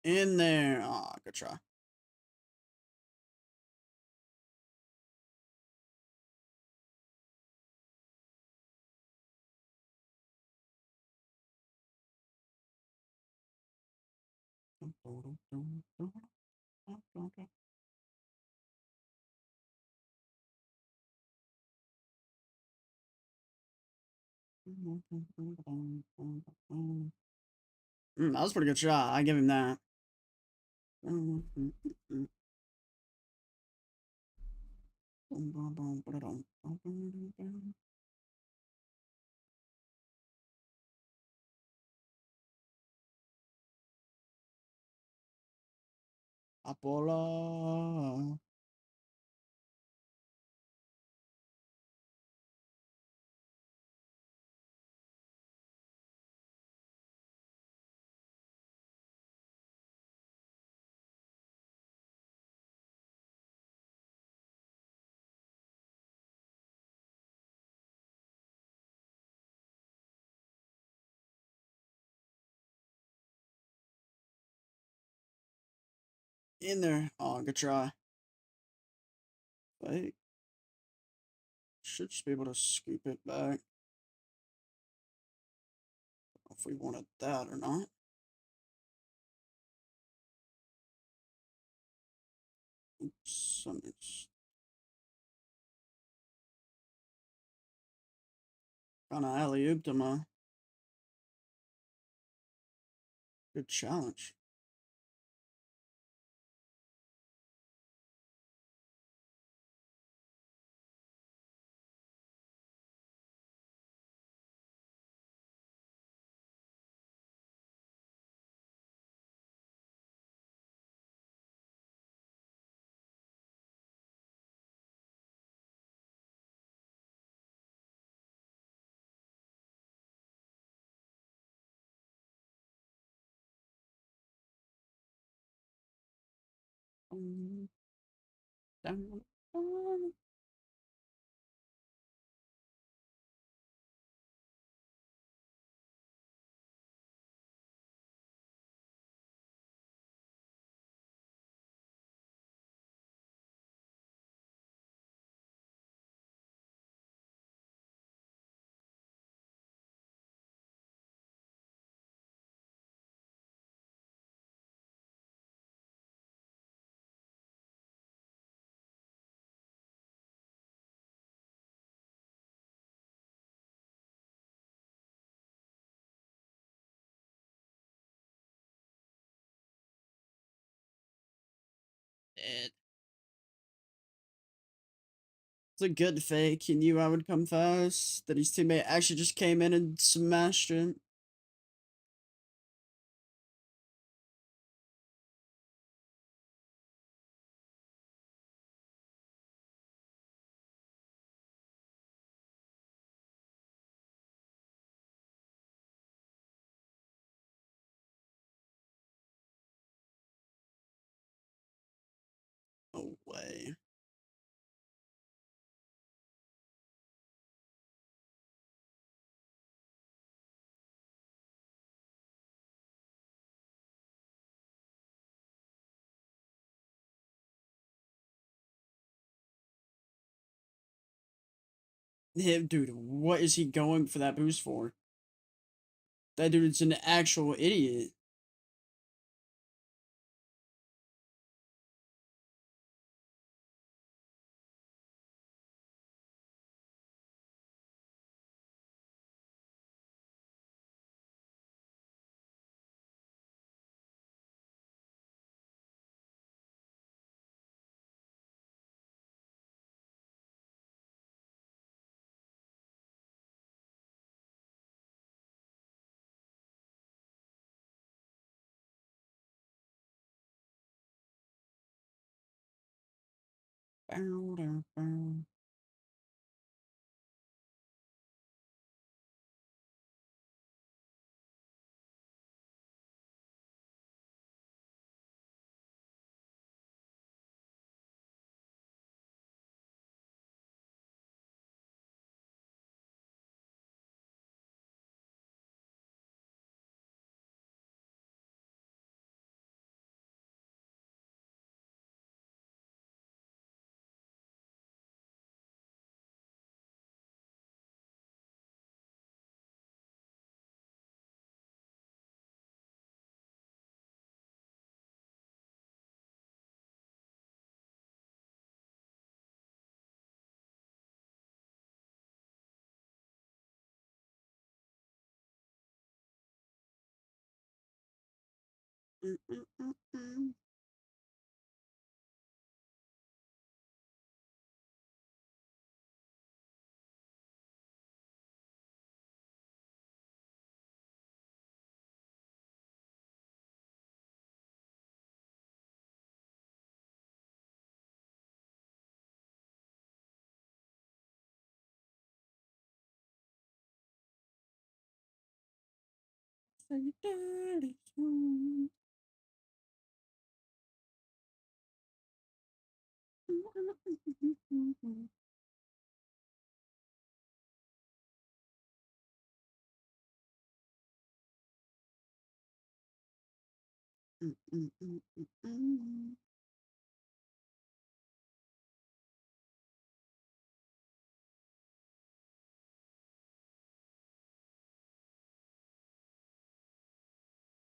In there. Oh, good try. That was a pretty good shot. I give him that. Apollo. In there. Oh, good try. Wait. Should just be able to scoop it back. If we wanted that or not. Oops. Kind of alley-ooped him, good challenge. It's a good fake. He knew I would come fast. That his teammate actually just came in and smashed it. No way. Him, dude, what is he going for that boost for? That dude's an actual idiot. Bow, dow, bow.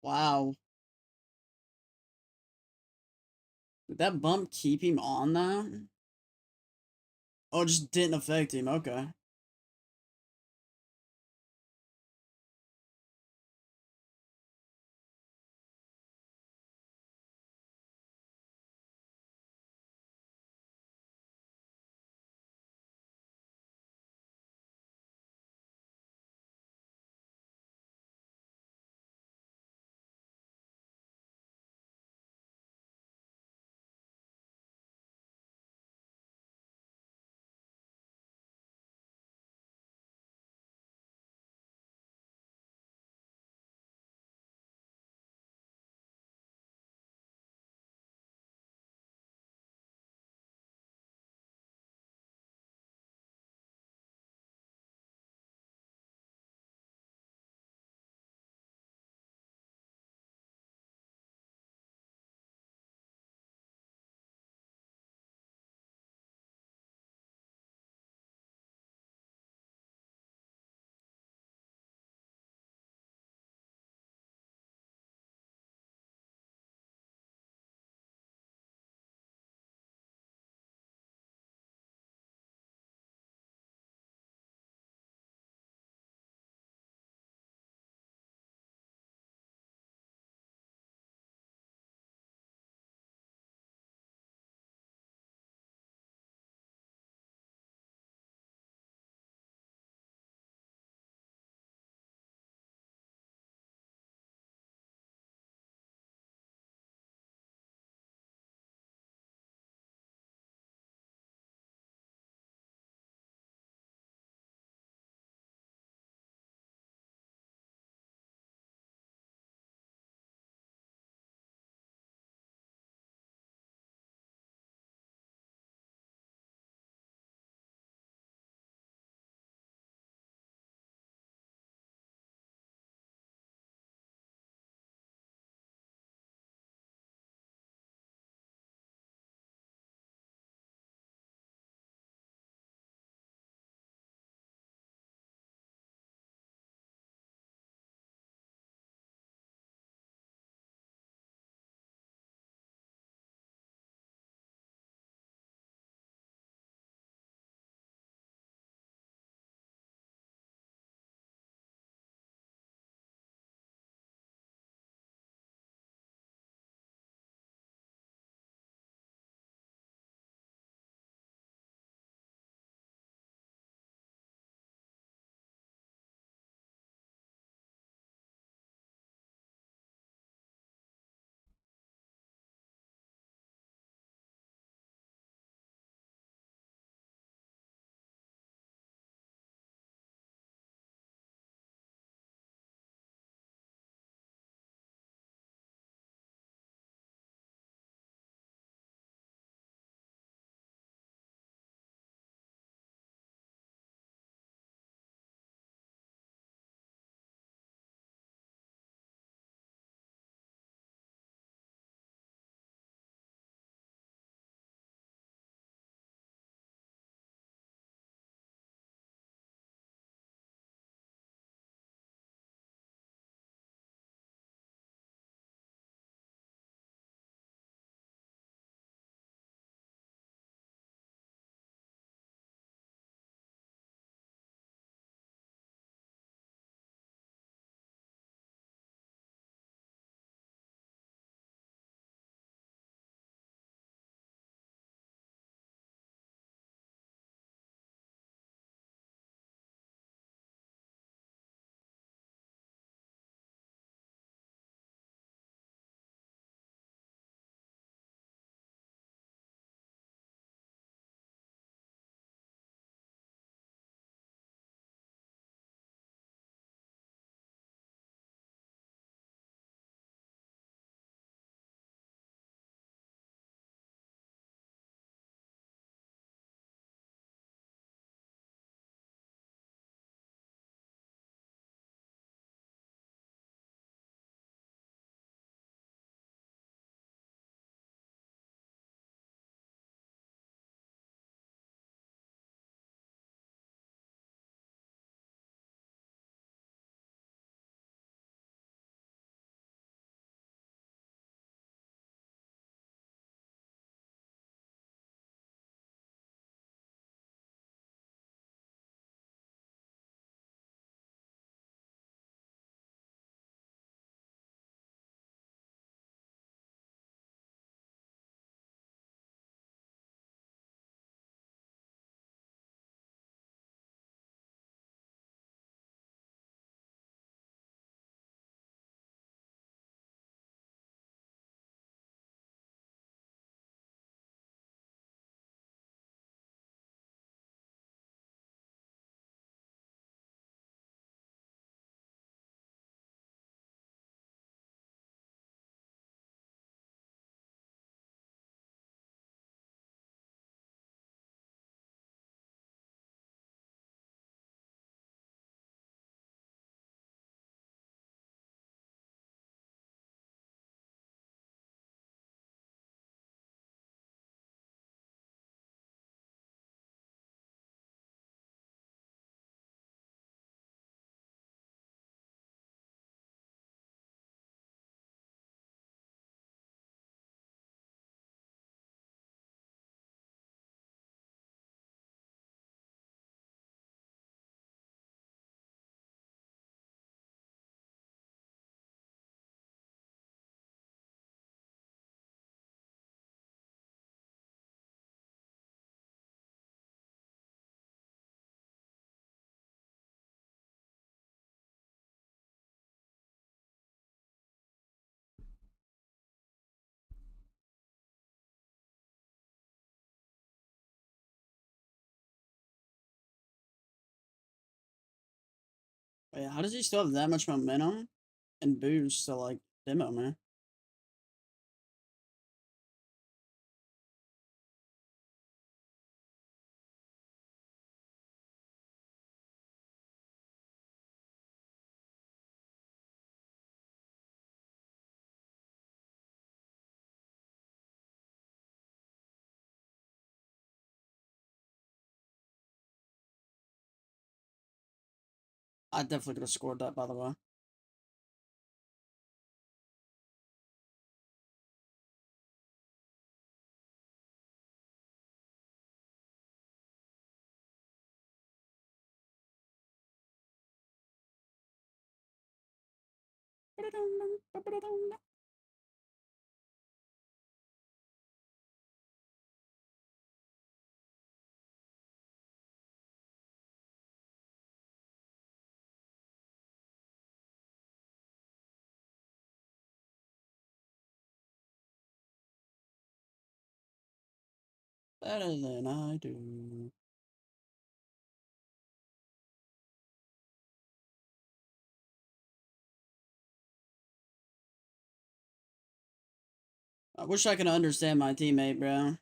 Wow. Did that bump keep him on that? Oh, it just didn't affect him. Okay. Wait, how does he still have that much momentum and boost to like demo, man? I definitely could have scored that, by the way. Better than I do. I wish I could understand my teammate, bro.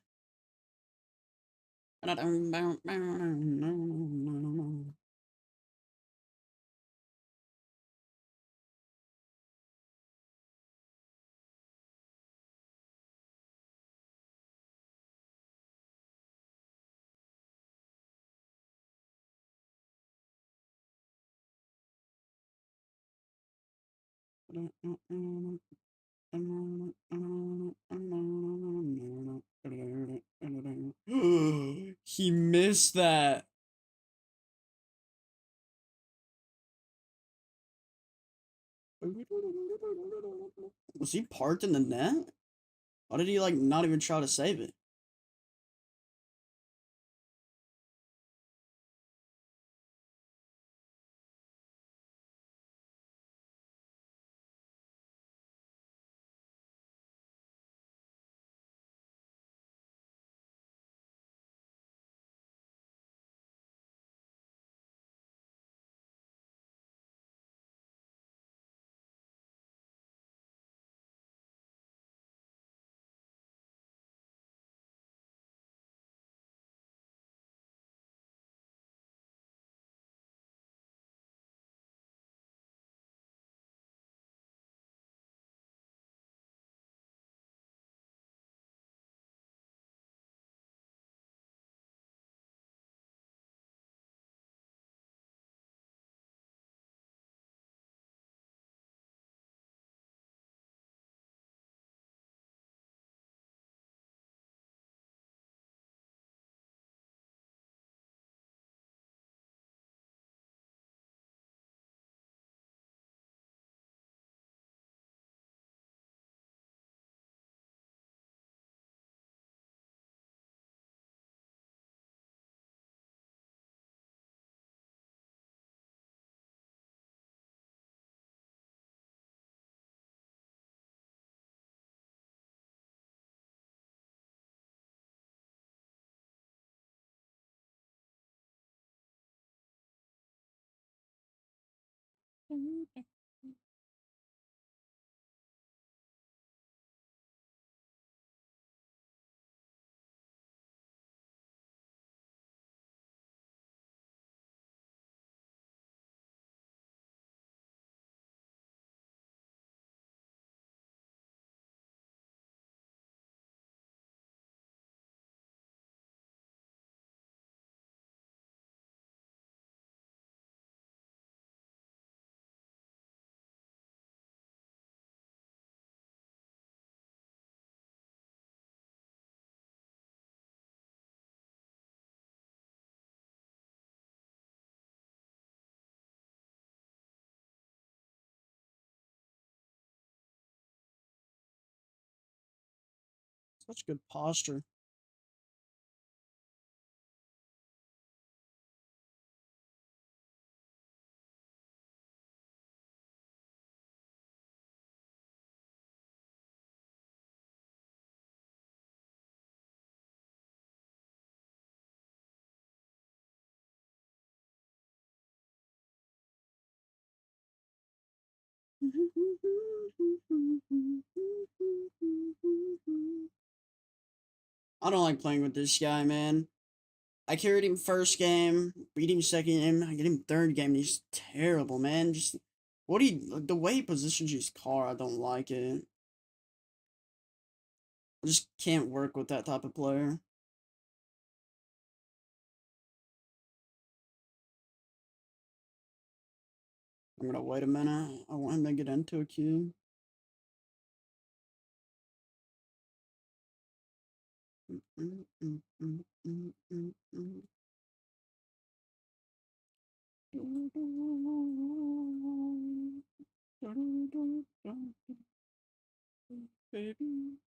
He missed that. Was he parked in the net? Why did he like not even try to save it? Such good posture. I don't like playing with this guy, man. I carried him first game, beat him second game, I get him third game. He's terrible, man. Just the way he positions his car, I don't like it. I just can't work with that type of player. I'm gonna wait a minute. I want him to get into a queue. Baby.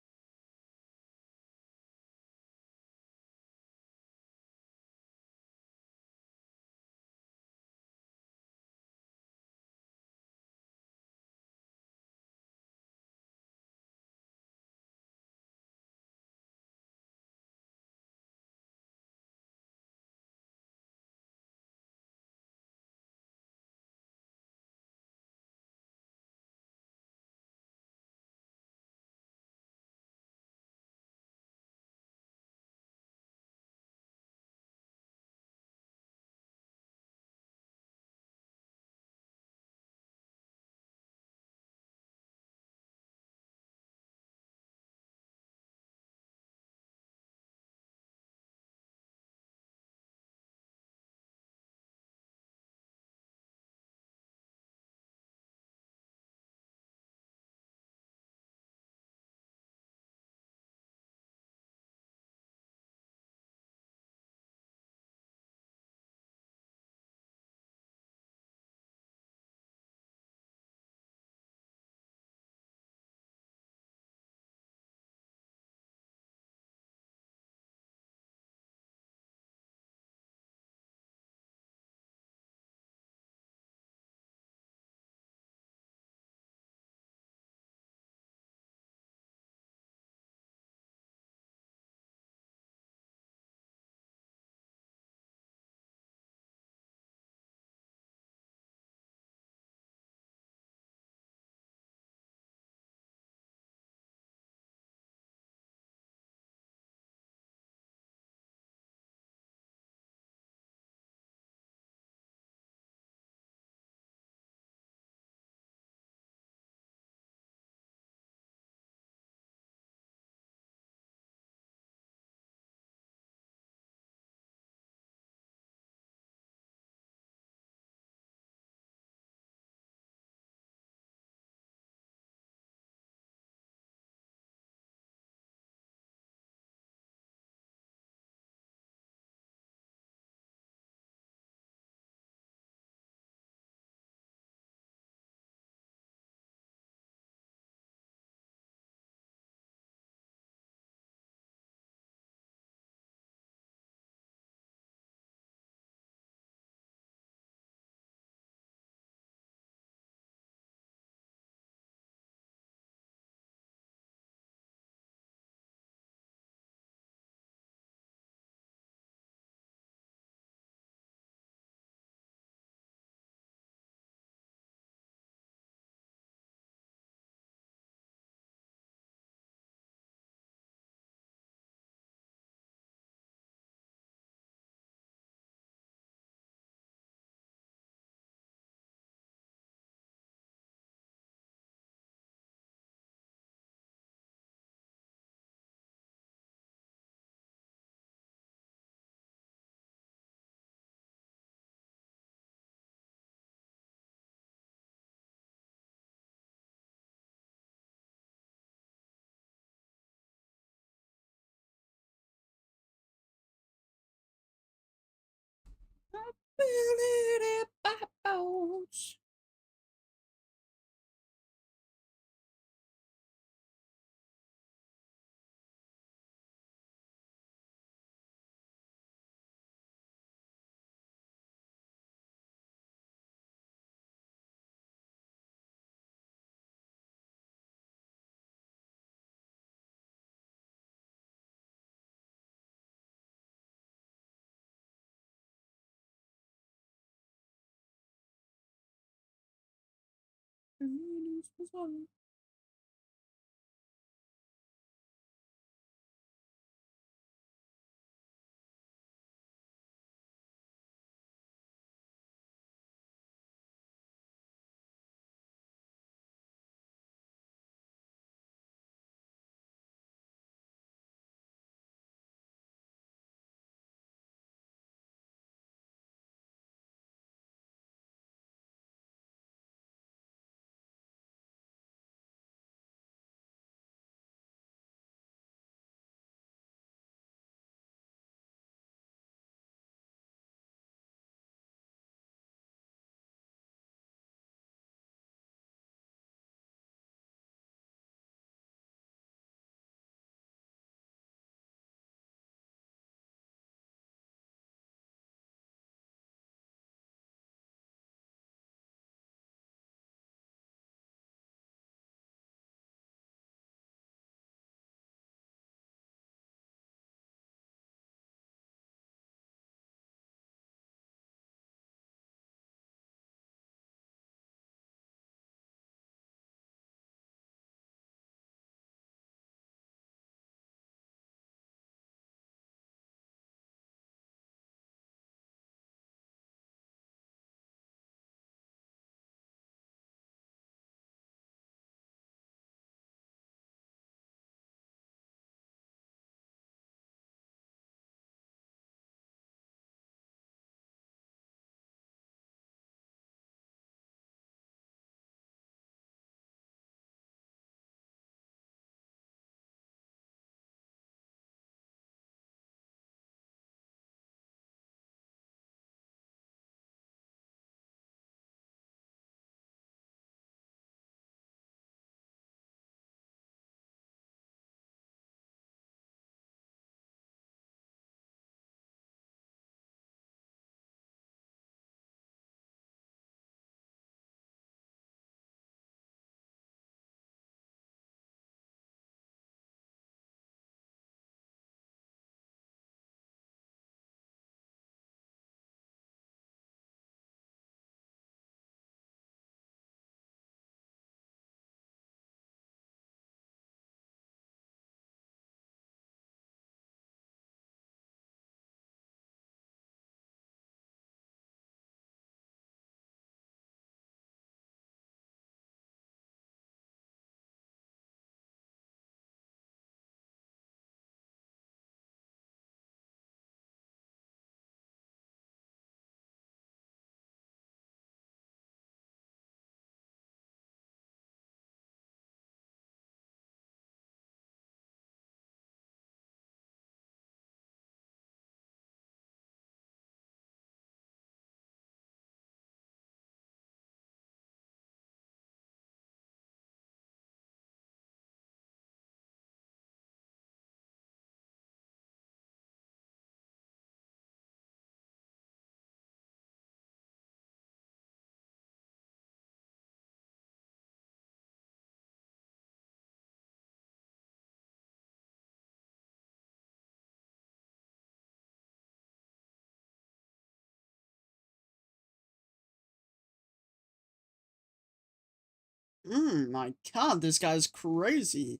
My god, this guy's crazy.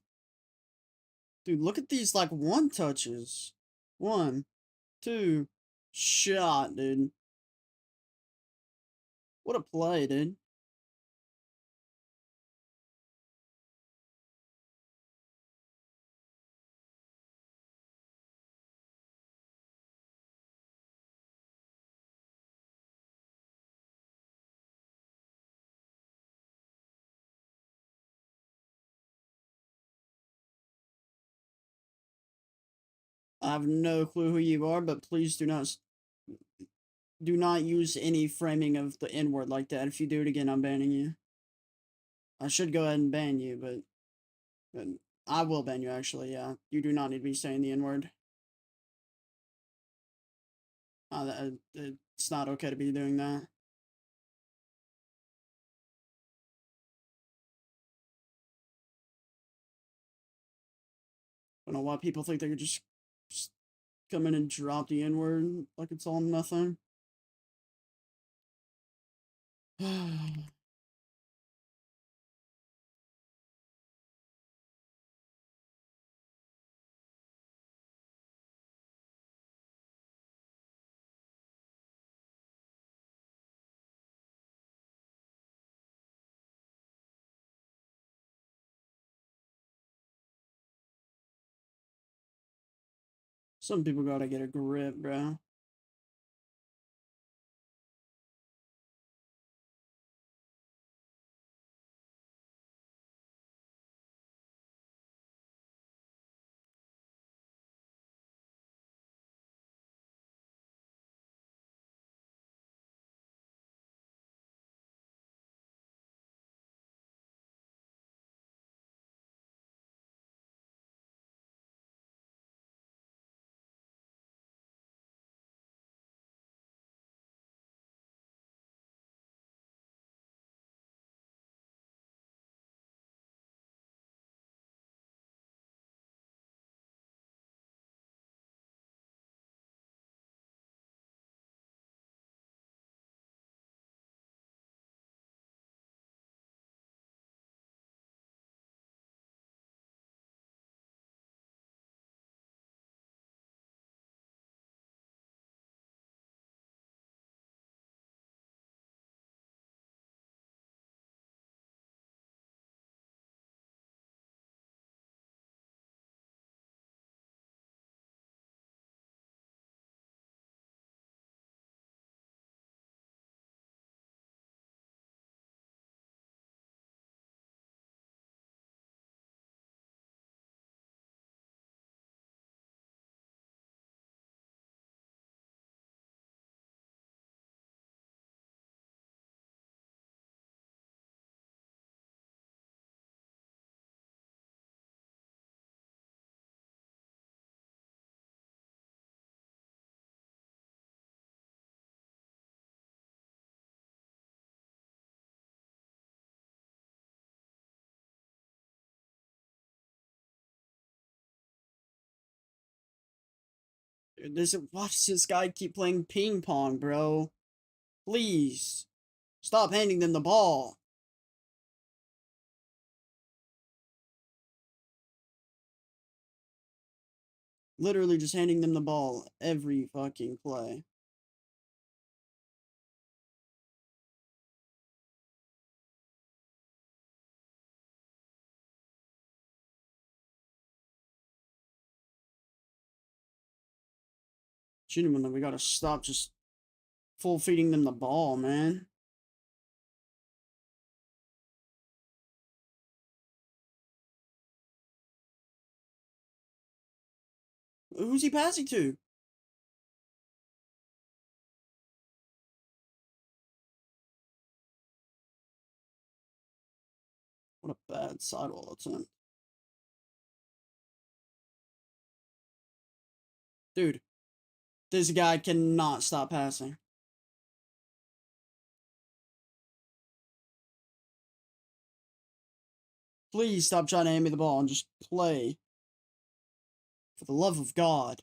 Dude, look at these, like, one touches. One, two, shot, dude. What a play, dude. I have no clue who you are, but please do not use any framing of the N word like that. If you do it again, I'm banning you. I should go ahead and ban you, but I will ban you actually. Yeah, you do not need to be saying the N word. It's not okay to be doing that. I don't know why people think they could just come in and drop the N word like it's all nothing. Some people gotta get a grip, bro. Why does this guy keep playing ping pong, bro? Please. Stop handing them the ball. Literally just handing them the ball every fucking play. Genuinely, we gotta stop just full feeding them the ball, man. Who's he passing to? What a bad sidewall attempt. Dude, this guy cannot stop passing. Please stop trying to hand me the ball and just play. For the love of God.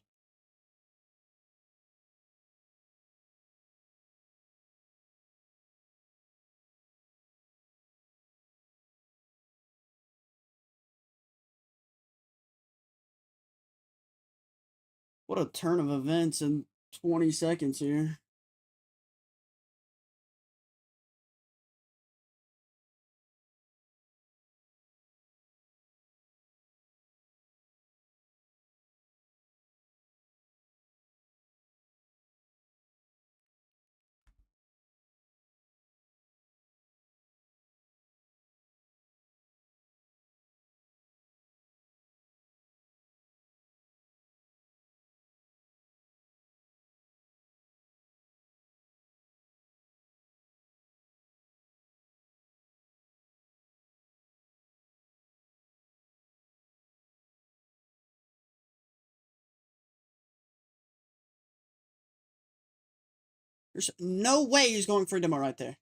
What a turn of events in 20 seconds here. There's no way he's going for a demo right there.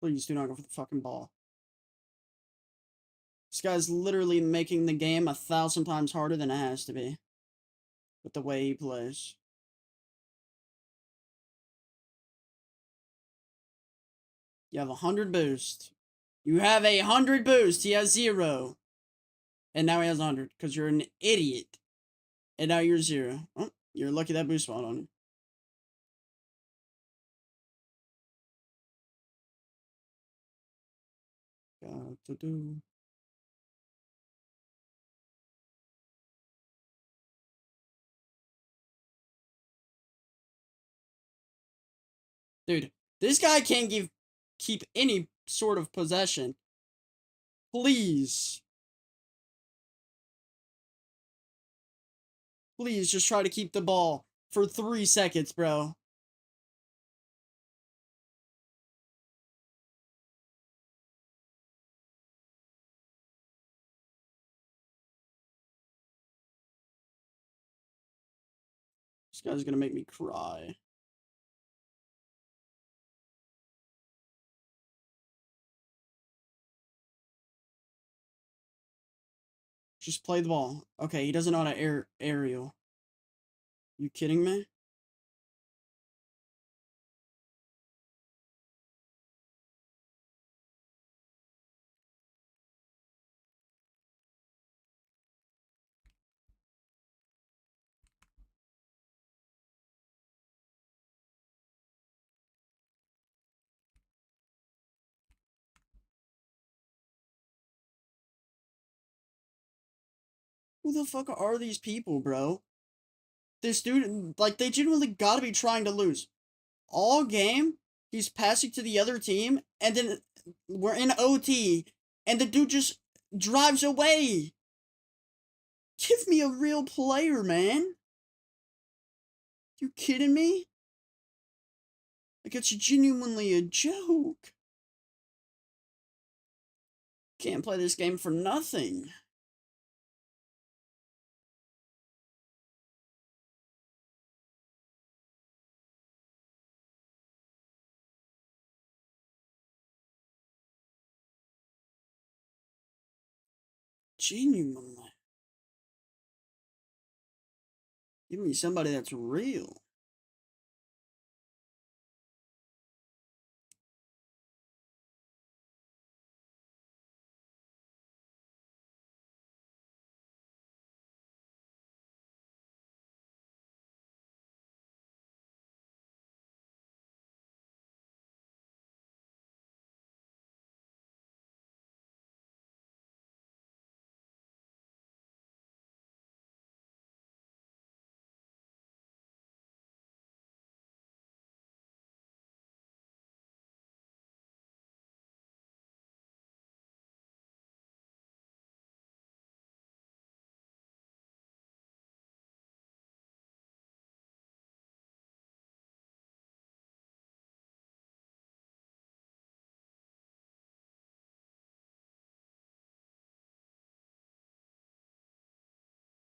Please do not go for the fucking ball. This guy's literally making the game 1,000 times harder than it has to be. With the way he plays. You have 100 boost. You have 100 boost. He has 0. And now he has 100. Because you're an idiot. And now you're 0. Oh, you're lucky that boost spawned on you. got to do. Dude, this guy can't keep any sort of possession. Please. Please just try to keep the ball for 3 seconds, bro. This guy's gonna make me cry. Just play the ball. Okay, he doesn't know how to aerial. You kidding me? Who the fuck are these people, bro? This dude, like, they genuinely gotta be trying to lose. All game, he's passing to the other team, and then we're in OT, and the dude just drives away. Give me a real player, man. You kidding me? Like, it's genuinely a joke. Can't play this game for nothing. Genuinely. Give me somebody that's real.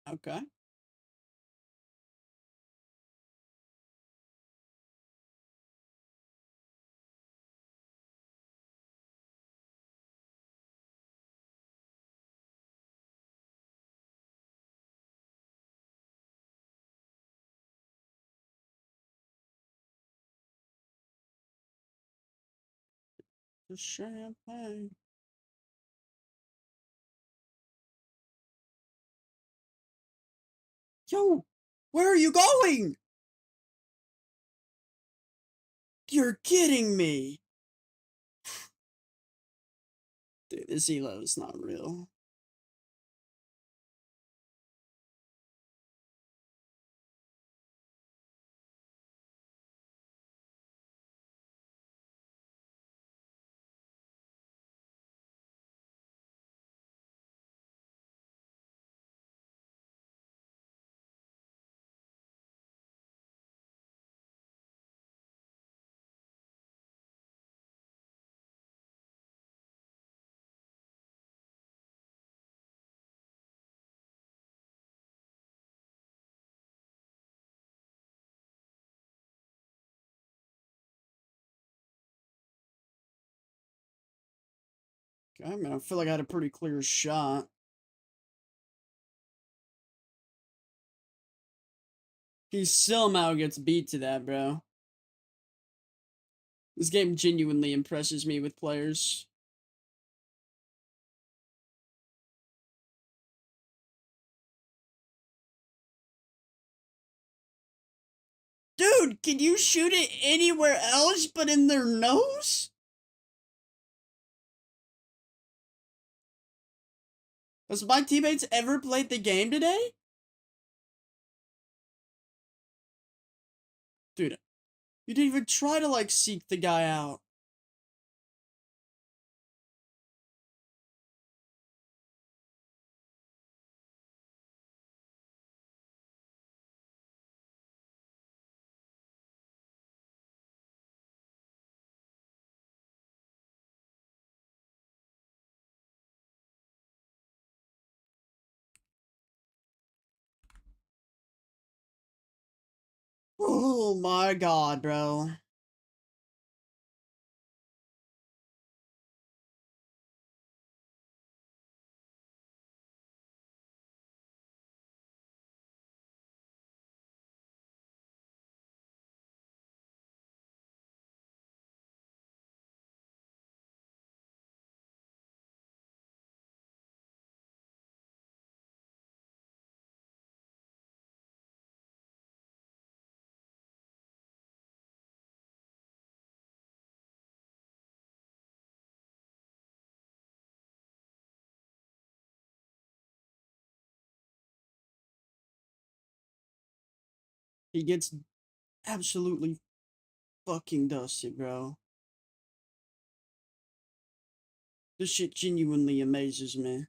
Okay. The champagne. Yo, where are you going? You're kidding me. Dude, this elo is not real. Okay, I mean, I feel like I had a pretty clear shot. He somehow gets beat to that, bro. This game genuinely impresses me with players. Dude, can you shoot it anywhere else but in their nose? Has my teammates ever played the game today? Dude, you didn't even try to, like, seek the guy out. Oh my god, bro. He gets absolutely fucking dusted, bro. This shit genuinely amazes me.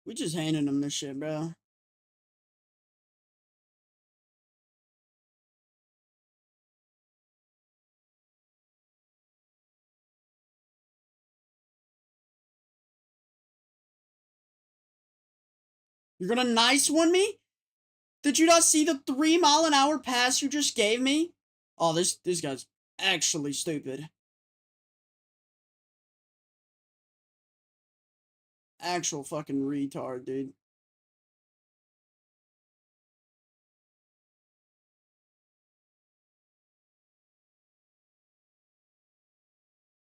We just handing him this shit, bro. You're gonna nice one me? Did you not see the 3-mile-an-hour pass you just gave me? Oh, this guy's actually stupid. Actual fucking retard, dude.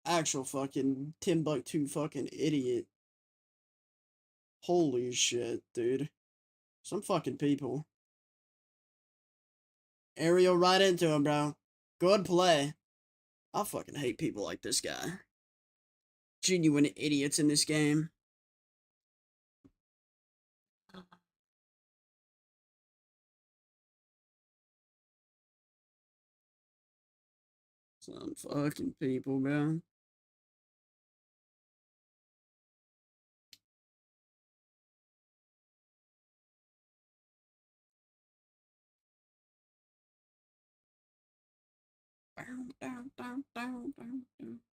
Actual fucking Timbuktu fucking idiot. Holy shit, dude. Some fucking people. Aerial right into him, bro. Good play. I fucking hate people like this guy. Genuine idiots in this game. Some fucking people, bro. Down, down, down, down, down, down.